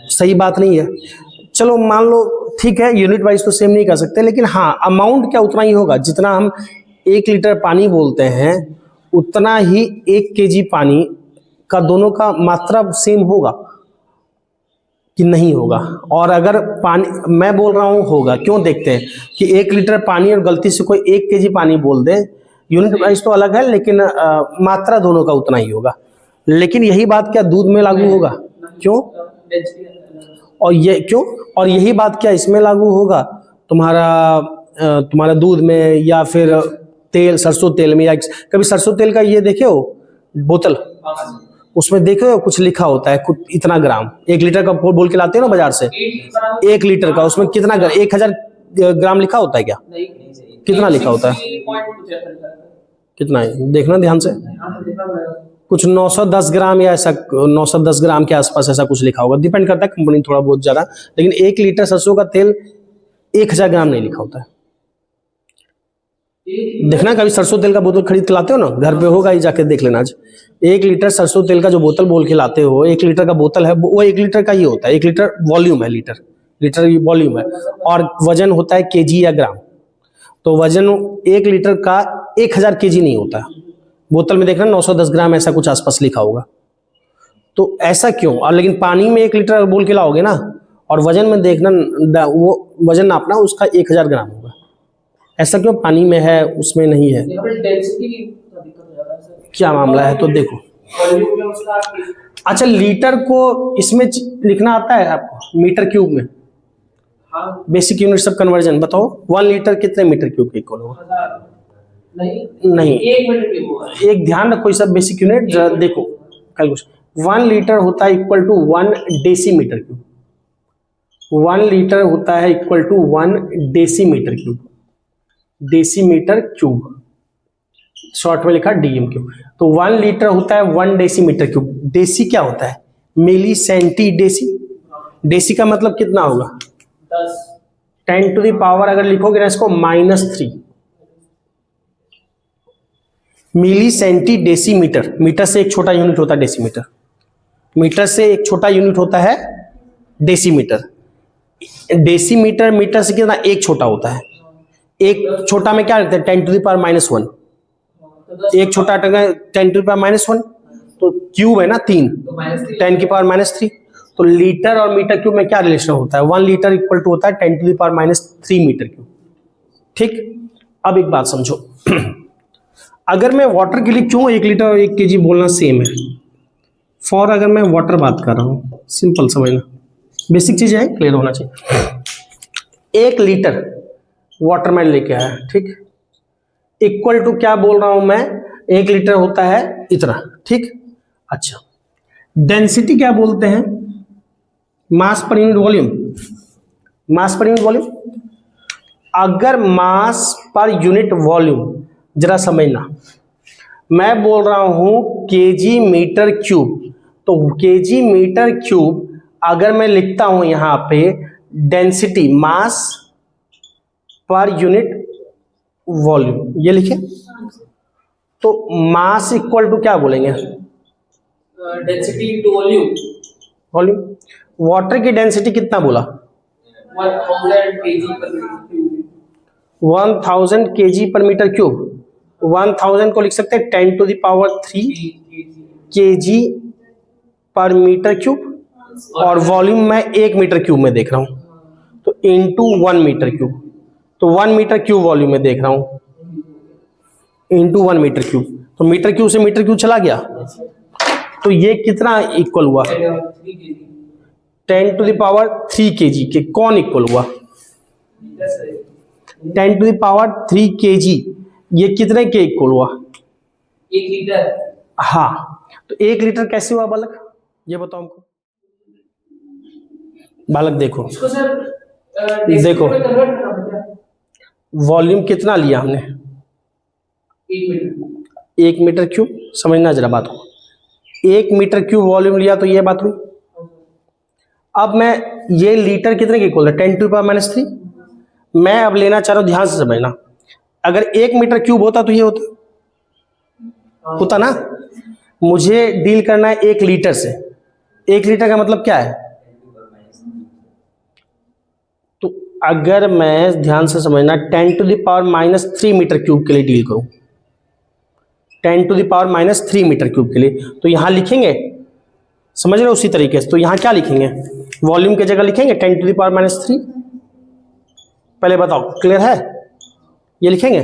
सही बात नहीं है। चलो मान लो ठीक है, यूनिट वाइज तो सेम नहीं कर सकते, लेकिन हाँ अमाउंट क्या उतना ही होगा। जितना हम 1 लीटर पानी बोलते हैं उतना ही 1 केजी पानी का दोनों का मात्रा सेम होगा कि नहीं होगा। और अगर पानी मैं बोल रहा हूँ होगा, क्यों? देखते हैं कि 1 लीटर पानी और गलती से कोई 1 केजी पानी बोल दे, यूनिट वाइज तो अलग है लेकिन मात्रा दोनों का उतना ही होगा। लेकिन यही बात क्या दूध में लागू होगा? क्यों? और ये क्यों? और यही बात क्या इसमें लागू होगा? तुम्हारा दूध में, या फिर तेल, सरसों तेल में, या कभी सरसों तेल का ये देखे हो बोतल, उसमें देखे हो कुछ लिखा होता है कुछ इतना ग्राम, 1 लीटर का बोल के लाते हो ना बाजार से, 1 लीटर का, उसमें कितना 1000 ग्राम लिखा होता है क्या? कितना लिखा होता है? कितना है देखना ध्यान से, कुछ 910 ग्राम या ऐसा 910 ग्राम के आसपास ऐसा कुछ लिखा होगा, डिपेंड करता है कंपनी थोड़ा बहुत ज्यादा। लेकिन 1 लीटर सरसों का तेल 1000 ग्राम नहीं लिखा होता है। देखना कभी सरसों तेल का बोतल खरीद के लाते हो ना, घर पे होगा ही, जाके देख लेना आज। 1 लीटर सरसों तेल का जो बोतल बोल के लाते हो, 1 लीटर का बोतल है, वो 1 लीटर का ही होता है। 1 लीटर वॉल्यूम है, लीटर वॉल्यूम है, और वजन होता है केजी या ग्राम। तो वजन 1 लीटर का 1000 केजी नहीं होता है। बोतल में देखना 910 ग्राम ऐसा कुछ आसपास लिखा होगा। तो ऐसा क्यों? और लेकिन पानी में 1 लीटर बोल के लाओगे ना, और वजन में देखना, वो वजन नापना उसका 1000 ग्राम होगा। ऐसा क्यों? पानी में है उसमें नहीं है, क्या मामला है? तो देखो, अच्छा लीटर को इसमें लिखना आता है आपको मीटर क्यूब में? बेसिक यूनिट सब कन्वर्जन बताओ, 1 लीटर कितने मीटर क्यूब के इक्वल होगा? नहीं, एक ध्यान रखो, सब बेसिक यूनिट देखो कैलकुलेशन। 1 लीटर होता है equal to 1 decimetre cube. 1 litre होता है equal to 1 decimetre cube. Decimetre cube short में लिखा डीएम क्यूब। तो 1 लीटर होता है 1 डेसीमीटर क्यूब। डेसी क्या होता है? मिली सेंटी डेसी। डेसी का मतलब कितना होगा? 10 टू द पावर, अगर लिखोगे ना इसको -3 मिली सेंटी डेसीमीटर। मीटर से एक छोटा यूनिट होता है डेसीमीटर। मीटर से एक छोटा यूनिट होता है डेसीमीटर। डेसीमीटर मीटर से कितना एक छोटा होता है। एक छोटा में क्या रखते हैं? 10 टू द पावर -1। एक छोटा 10 टू द पावर -1, तो क्यूब है ना 3, 10 की पावर -3। तो लीटर और मीटर क्यूब में क्या रिलेशन होता है? 1 लीटर इक्वल टू होता है 10 to the power -3 metre cube. ठीक, अब एक बात समझो, अगर मैं वाटर के लिए क्यों 1 लीटर और 1 केजी बोलना सेम है? फॉर अगर मैं वाटर बात कर रहा हूं, सिंपल समझना, बेसिक चीज है, क्लियर होना चाहिए। 1 लीटर वाटर मैं लेके आया, ठीक, इक्वल टू क्या बोल रहा हूं मैं? 1 लीटर होता है इतना, ठीक। अच्छा, डेंसिटी क्या बोलते हैं? मास पर यूनिट वॉल्यूम। मास पर यूनिट वॉल्यूम, अगर मास पर यूनिट वॉल्यूम, जरा समझना, मैं बोल रहा हूं केजी मीटर क्यूब, तो केजी मीटर क्यूब अगर मैं लिखता हूं यहां पे डेंसिटी, मास पर यूनिट वॉल्यूम, ये लिखे, तो मास इक्वल टू क्या बोलेंगे? Density into volume. Volume. Water की डेंसिटी कितना बोला? 1000 केजी पर मीटर क्यूब। 1000 केजी पर मीटर क्यूब। 1000 को लिख सकते हैं 10 टू द पावर 3 केजी पर मीटर क्यूब, और वॉल्यूम मैं 1 मीटर क्यूब में देख रहा हूं, तो इंटू 1 मीटर क्यूब, तो 1 मीटर क्यूब वॉल्यूम में देख रहा हूं, इंटू 1 मीटर क्यूब, तो मीटर क्यूब से मीटर क्यूब चला गया, तो ये कितना इक्वल हुआ? 10³ kg के कौन इक्वल हुआ? 10³ kg ये कितने के इक्वल हुआ? 1 लीटर। हाँ, तो 1 लीटर कैसे हुआ बालक, ये बताओ हमको। बालक देखो, इसको सर देखो में कन्वर्ट करना पड़ता वॉल्यूम कितना लिया हमने? है 1 मीटर। 1 metre cube. समझना जरा बात को, 1 मीटर क्यूब वॉल्यूम लिया तो ये बात हुई। अब मैं ये लीटर कितने के इक्वल है? 10⁻³ मैं अब लेना चाह रहा हूँ, ध्यान से समझना। अगर 1 मीटर क्यूब होता तो ये होता ना। मुझे डील करना है 1 लीटर से। 1 लीटर का मतलब क्या है? तो अगर मैं, ध्यान से समझना, 10⁻³ मीटर क्यूब के लिए डील करूं, 10⁻³ मीटर क्यूब के लिए, तो यहां लिखेंगे, समझ रहे हो, उसी तरीके से। तो यहां क्या लिखेंगे? वॉल्यूम की जगह लिखेंगे 10⁻³ पहले बताओ, क्लियर है? ये लिखेंगे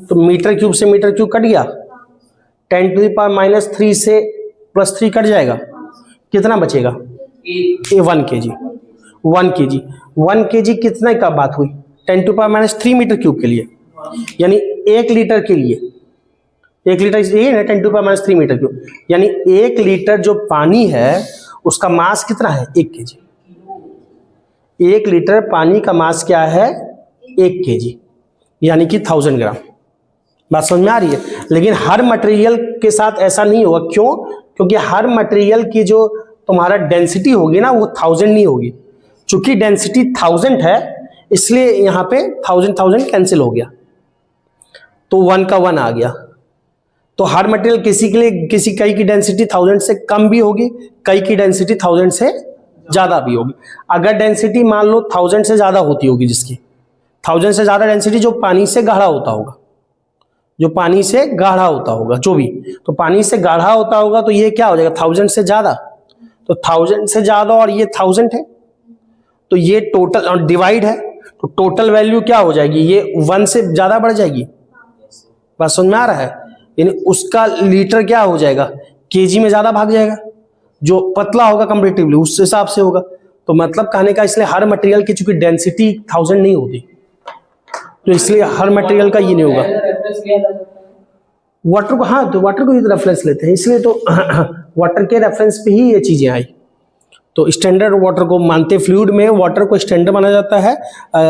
तो मीटर क्यूब से मीटर क्यूब कट गया, 10⁻³ से +3 कट जाएगा, कितना बचेगा? 1 kg। 1 kg 1 kg कितने का बात हुई? 10⁻³ मीटर क्यूब के लिए, यानी 1 लीटर के लिए। 1 लीटर ये है 10⁻³ मीटर क्यूब, यानी 1 लीटर जो पानी है उसका मास कितना है? 1 kg। 1 लीटर पानी का मास क्या है? 1 kg, यानी कि 1000 ग्राम। बात समझ में आ रही है? लेकिन हर मटेरियल के साथ ऐसा नहीं होगा। क्यों? क्योंकि हर मटेरियल की जो तुम्हारा डेंसिटी होगी ना, वो 1000 नहीं होगी। चूंकि डेंसिटी 1000 है, इसलिए यहाँ पे 1000 कैंसिल हो गया, तो 1 का 1 आ गया। तो हर मटेरियल किसी के लिए, कई की डेंसिटी 1000 से कम भी होगी, कई की डेंसिटी 1000 से ज्यादा भी होगी। अगर डेंसिटी मान लो 1000 से ज्यादा होती होगी, जिसकी 1000 से ज्यादा डेंसिटी, जो पानी से गाढ़ा होता होगा, जो पानी से गाढ़ा होता होगा, जो भी, तो पानी से गाढ़ा होता होगा, तो ये क्या हो जाएगा? 1000 से ज्यादा। तो 1000 से ज्यादा और ये 1000 है, तो ये टोटल और डिवाइड है, तो टोटल वैल्यू क्या हो जाएगी? ये 1 से ज्यादा बढ़ जाएगी। बात समझ में आ रहा है? यानी उसका लीटर क्या हो जाएगा? केजी में ज्यादा भाग जाएगा, जो पतला होगा कंपैरेटिवली उस हिसाब से होगा। तो मतलब कहने का, इसलिए हर मटेरियल की चूंकि डेंसिटी 1000 नहीं होती, तो इसलिए हर मटेरियल का ये नहीं होगा। वाटर को, हाँ, तो वाटर को ही रेफरेंस लेते हैं, इसलिए तो वाटर के रेफरेंस पे ही ये चीजें आई। तो स्टैंडर्ड वाटर को मानते, फ्लूइड में वाटर को स्टैंडर्ड माना जाता है,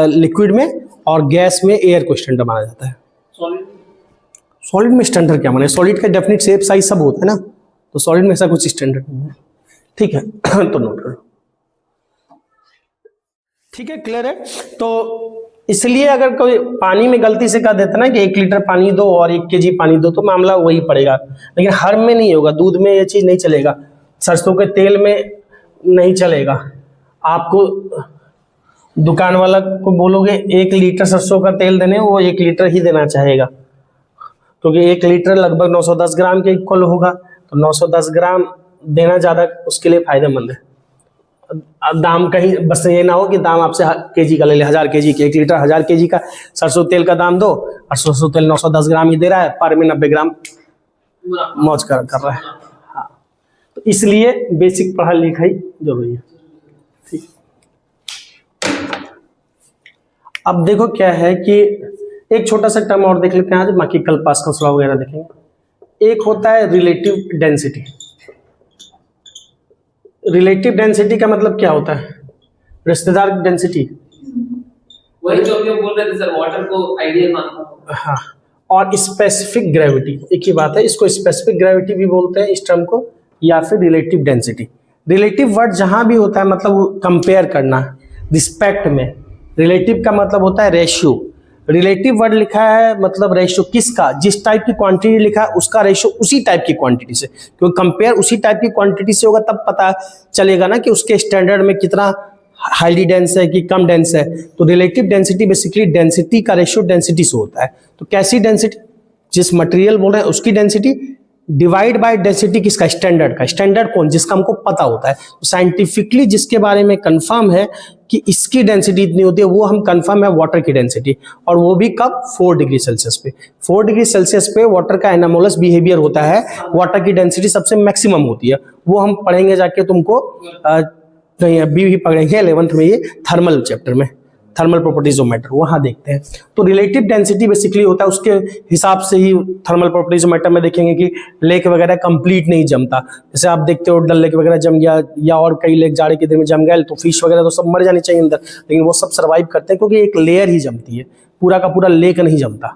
लिक्विड में, और गैस में एयर को स्टैंडर्ड माना जाता है। सॉलिड में स्टैंडर्ड क्या माने? सॉलिड का डेफिनेट शेप साइज सब होता है ना, तो सॉलिड में ऐसा कुछ स्टैंडर्ड नहीं है। ठीक है तो नोट करो। ठीक है, क्लियर है? तो इसलिए अगर कोई पानी में गलती से कह देता ना कि 1 लीटर पानी दो और 1 kg पानी दो, तो मामला वही पड़ेगा। लेकिन हर में नहीं होगा, दूध में ये चीज नहीं चलेगा, सरसों के तेल में नहीं चलेगा। आपको दुकान वाला को बोलोगे 1 लीटर सरसों का तेल देने, वो 1 लीटर ही देना चाहेगा, क्योंकि 1 लीटर लगभग 910 ग्राम के इक्वल होगा, तो 910 ग्राम देना ज्यादा उसके लिए फायदेमंद है। दाम कहीं बस ये ना हो कि दाम आपसे केजी का ले ले, 1000 kg के, 1 लीटर 1000 kg का सरसों तेल का दाम दो, और सरसों तेल 910 ग्राम ही दे रहा है, पर में 90 ग्राम मौज कर रहा है। हाँ, तो इसलिए बेसिक पढ़ाई लिखाई जरूरी है। ठीक, अब देखो क्या है कि एक छोटा सा टर्म और देख लेते हैं आज, बाकी कल पास्कल लॉ वगैरह देखेंगे। एक होता है रिलेटिव डेंसिटी। रिलेटिव डेंसिटी का मतलब क्या होता है? रिश्तेदार डेंसिटी। वही जो अभी बोल रहे थे सर, वाटर को आइडियल मानना। हाँ, और स्पेसिफिक ग्रेविटी, एक ही बात है। इसको स्पेसिफिक ग्रेविटी भी बोलते हैं इस टर्म को, या फिर रिलेटिव डेंसिटी। रिलेटिव वर्ड जहां भी होता है मतलब कंपेयर करना, रिस्पेक्ट में। रिलेटिव का मतलब होता है रेशियो। रिलेटिव वर्ड लिखा है मतलब रेशियो किसका? जिस टाइप की क्वांटिटी लिखा है उसका रेशियो उसी टाइप की क्वांटिटी से, क्योंकि कंपेयर उसी टाइप की क्वांटिटी से होगा, तब पता चलेगा ना कि उसके स्टैंडर्ड में कितना हाईली डेंस है कि कम डेंस है। तो रिलेटिव डेंसिटी बेसिकली डेंसिटी का रेशियो डेंसिटी से होता है। तो कैसी डेंसिटी? जिस मटेरियल बोल रहे हैं उसकी डेंसिटी डिवाइड बाय डेंसिटी किसका? स्टैंडर्ड का। स्टैंडर्ड कौन? जिसका हमको पता होता है। तो साइंटिफिकली जिसके बारे में कंफर्म है कि इसकी डेंसिटी इतनी होती है, वो हम कंफर्म है वाटर की डेंसिटी। और वो भी कब? 4 डिग्री सेल्सियस पे। 4 डिग्री सेल्सियस पे वाटर का एनामोलस बिहेवियर होता है, वाटर की डेंसिटी सबसे मैक्सिमम होती है। वो हम पढ़ेंगे जाके तुमको नहीं अभी भी पढ़ेंगे 11th में, ये थर्मल चैप्टर में, थर्मल प्रॉपर्टीज ऑफ मैटर, वहां देखते हैं। तो रिलेटिव डेंसिटी बेसिकली होता है, उसके हिसाब से ही थर्मल प्रॉपर्टीज ऑफ मैटर में देखेंगे कि लेक वगैरह कंप्लीट नहीं जमता। जैसे आप देखते हो डल लेक वगैरह जम गया या और कई लेक जाड़े के दिन में जम गया तो फिश वगैरह तो सब मर जानी चाहिए अंदर, लेकिन वो सब सर्वाइव करते हैं क्योंकि एक लेयर ही जमती है, पूरा का पूरा लेक नहीं जमता।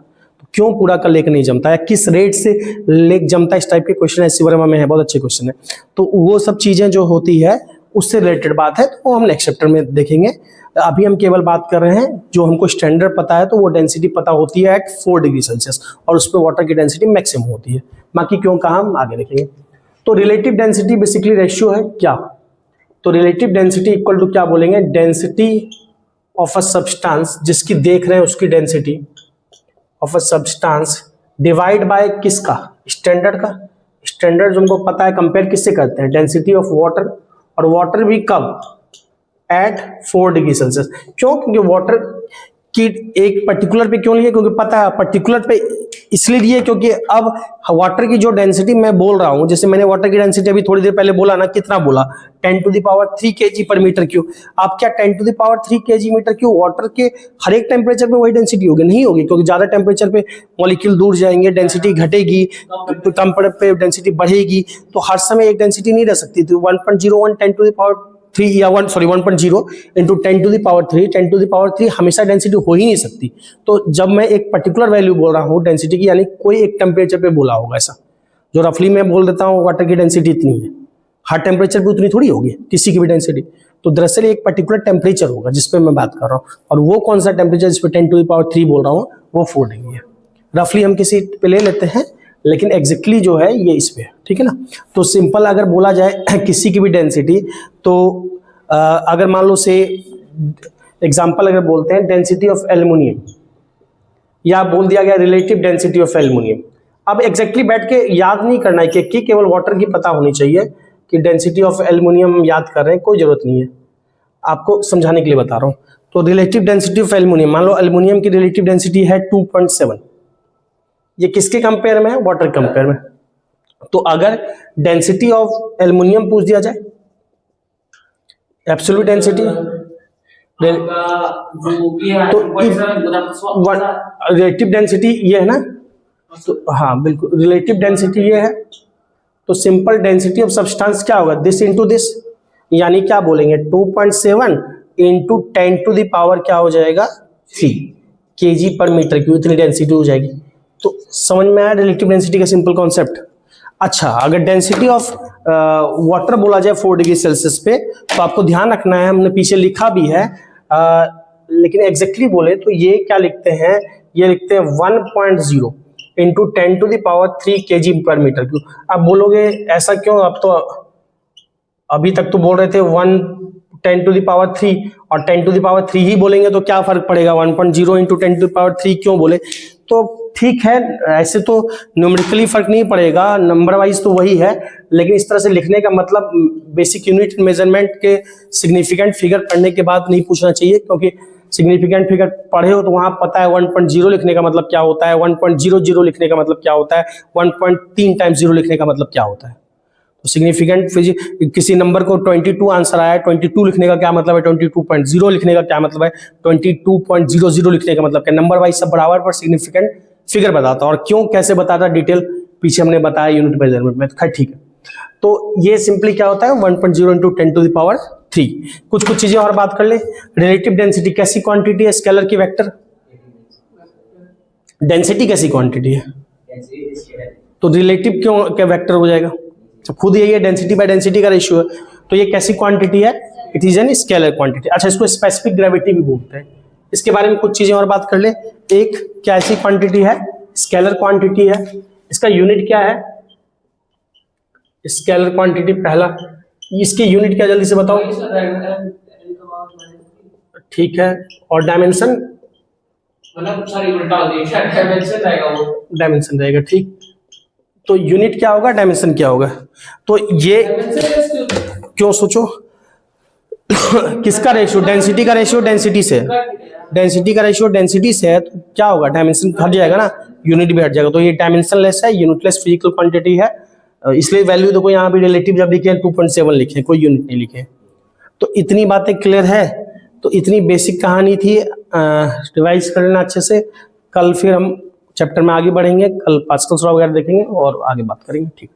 तो क्यों पूरा का लेक नहीं जमता है, किस रेट से लेक जमता है, इस टाइप के क्वेश्चन एस सी वर्मा में है, बहुत अच्छे क्वेश्चन है। तो वो सब चीजें जो होती है उससे रिलेटेड बात है, तो हम नेक्स्ट चैप्टर में देखेंगे। अभी हम केवल बात कर रहे हैं जो हमको स्टैंडर्ड पता है, तो वो डेंसिटी पता होती है एट 4 डिग्री सेल्सियस और उस पर वाटर की डेंसिटी मैक्सिमम होती है। बाकी क्यों कहा हम आगे देखेंगे। तो रिलेटिव डेंसिटी बेसिकली रेशियो है क्या, तो रिलेटिव डेंसिटी इक्वल टू क्या बोलेंगे, डेंसिटी ऑफ अ सब्सटेंस, जिसकी देख रहे हैं उसकी density of a substance divide by किसका, स्टैंडर्ड का। स्टैंडर्ड जो हमको पता है कंपेयर किससे करते हैं, डेंसिटी ऑफ वाटर, और वाटर भी कब, एट 4 डिग्री सेल्सियस। क्यों, क्योंकि वाटर की एक पर्टिकुलर पे क्यों लिए, क्योंकि पता है पर्टिकुलर पे इसलिए लिए क्योंकि अब वाटर की जो डेंसिटी मैं बोल रहा हूं, जैसे मैंने वाटर की डेंसिटी अभी थोड़ी देर पहले बोला ना, कितना बोला, 10 टू द पावर 3 kg पर मीटर क्यूब। आप क्या 10 to the power 3 kg metre cube water के हर एक टेम्परेचर पे वही डेंसिटी होगी, नहीं होगी, क्योंकि ज्यादा टेम्परेचर पे मॉलिक्यूल दूर जाएंगे, डेंसिटी घटेगी, कम पे डेंसिटी बढ़ेगी, तो हर समय एक डेंसिटी नहीं रह सकती। तो 1.01 10 टू द पावर 3 या 1.0 into 10 to the power 3, 10 to the power 3 हमेशा डेंसिटी हो ही नहीं सकती। तो जब मैं एक पर्टिकुलर वैल्यू बोल रहा हूँ डेंसिटी की, यानी कोई एक टेम्परेचर पे बोला होगा, ऐसा जो रफली मैं बोल देता हूँ वाटर की डेंसिटी इतनी है, हर टेम्परेचर पे उतनी थोड़ी होगी किसी की भी डेंसिटी। तो दरअसल एक पर्टिकुलर टेम्परेचर होगा जिसपे मैं बात कर रहा हूँ, और वो कौन सा टेम्परेचर जिसपे 10 टू द पावर 3 बोल रहा हूँ वो 4 डिग्री है। रफली हम किसी पे ले लेते हैं, लेकिन एग्जैक्टली जो है ये इस पे है, ठीक है ना। तो सिंपल अगर बोला जाए किसी की भी डेंसिटी, तो अगर मान लो से एग्जांपल अगर बोलते हैं डेंसिटी ऑफ एल्युमिनियम, या बोल दिया गया रिलेटिव डेंसिटी ऑफ एल्युमिनियम। अब एग्जैक्टली बैठ के याद नहीं करना है कि केवल वाटर की पता होनी चाहिए कि डेंसिटी ऑफ एल्युमिनियम याद कर रहे हैं, कोई जरूरत नहीं है, आपको समझाने के लिए बता रहा हूं। तो रिलेटिव डेंसिटी ऑफ एल्युमिनियम, मान लो एल्युमिनियम की रिलेटिव डेंसिटी है 2.7, ये किसके कंपेयर में है, वाटर कंपेयर में। तो अगर डेंसिटी ऑफ एल्युमिनियम पूछ दिया जाए, एब्सोल्यूट डेंसिटी, तो रिलेटिव डेंसिटी ये है ना, तो हाँ बिल्कुल रिलेटिव डेंसिटी ये है। तो सिंपल डेंसिटी ऑफ सब्सटेंस क्या होगा, दिस इंटू दिस, यानी क्या बोलेंगे 2.7 इंटू 10 टू द पावर क्या हो जाएगा 3 kg पर मीटर क्यूब, इतनी डेंसिटी हो जाएगी। तो समझ में आया रिलेटिव डेंसिटी का सिंपल कॉन्सेप्ट। अच्छा, अगर डेंसिटी ऑफ वाटर बोला जाए 4 डिग्री सेल्सियस पे, तो आपको ध्यान रखना है, हमने पीछे लिखा भी है, लेकिन एग्जैक्टली बोले तो ये क्या लिखते हैं, ये लिखते हैं 1.0 into 10 to the power 3 kg पर मीटर क्यूब। अब बोलोगे ऐसा क्यों, अब तो अभी तक तो बोल रहे थे 10 टू द पावर 3 और 10 टू द पावर 3 ही बोलेंगे तो क्या फर्क पड़ेगा, 1.0 इंटू 10 टू द पावर 3 क्यों बोले। तो ठीक है, ऐसे तो न्यूमेरिकली फर्क नहीं पड़ेगा, नंबर वाइज तो वही है, लेकिन इस तरह से लिखने का मतलब बेसिक यूनिट मेजरमेंट के सिग्निफिकेंट फिगर पढ़ने के बाद नहीं पूछना चाहिए, क्योंकि सिग्निफिकेंट फिगर पढ़े हो तो वहां पता है 1.0 लिखने का मतलब क्या होता है, 1.00 लिखने का मतलब क्या होता है, 1.3 टाइम्स 0 लिखने का मतलब क्या होता है। तो सिग्निफिकेंट किसी नंबर को 22 आंसर आया है, 22 लिखने का क्या मतलब है, 22.0 लिखने का क्या मतलब है, 22.00 लिखने का मतलब क्या। नंबर वाइज सब बराबर पर सिग्निफिकेंट फिगर बताता, और क्यों कैसे बताता डिटेल पीछे हमने बताया यूनिट मेजरमेंट में, खैर ठीक है। तो ये सिंपली क्या होता है 1.0 इंटू 10 टू द पावर 3। कुछ चीजें और बात कर ले। रिलेटिव डेंसिटी कैसी क्वांटिटी है, स्केलर की वेक्टर, डेंसिटी कैसी क्वांटिटी है, तो रिलेटिव क्यों क्या वेक्टर हो जाएगा, तो खुद यही है, डेंसिटी बाय डेंसिटी का रेशियो है, तो ये कैसी क्वांटिटी है, it is an scalar quantity. अच्छा, इसको स्पेसिफिक ग्रेविटी भी बोलते हैं। इसके बारे में कुछ चीजें और बात कर ले। एक क्या ऐसी क्वांटिटी है, स्केलर क्वांटिटी है, इसका यूनिट क्या है, स्केलर क्वांटिटी पहला, इसकी यूनिट क्या जल्दी से बताओ, ठीक है, और डायमेंशन, मतलब सॉरी उल्टा हो गया, डायमेंशन रहेगा वो, डायमेंशन रहेगा, ठीक। तो यूनिट क्या होगा, डायमेंशन क्या होगा, तो ये क्यों सोचो किसका रेशियो, डेंसिटी का रेशियो डेंसिटी से, डेंसिटी का रेशियो डेंसिटी से है, तो क्या होगा, डायमेंशन हट जाएगा ना, यूनिट भी हट जाएगा। तो ये डायमेंशन लेस है, यूनिटलेस फिजिकल क्वांटिटी है, इसलिए वैल्यू देखो यहाँ भी रिलेटिव जब लिखे 2.7 लिखे, कोई यूनिट नहीं लिखे। तो इतनी बातें क्लियर है, तो इतनी बेसिक कहानी थी, रिवाइज कर लेना अच्छे से। कल फिर हम चैप्टर में आगे बढ़ेंगे, कल पास्कल्स लॉ वगैरह देखेंगे और आगे बात करेंगे। ठीक।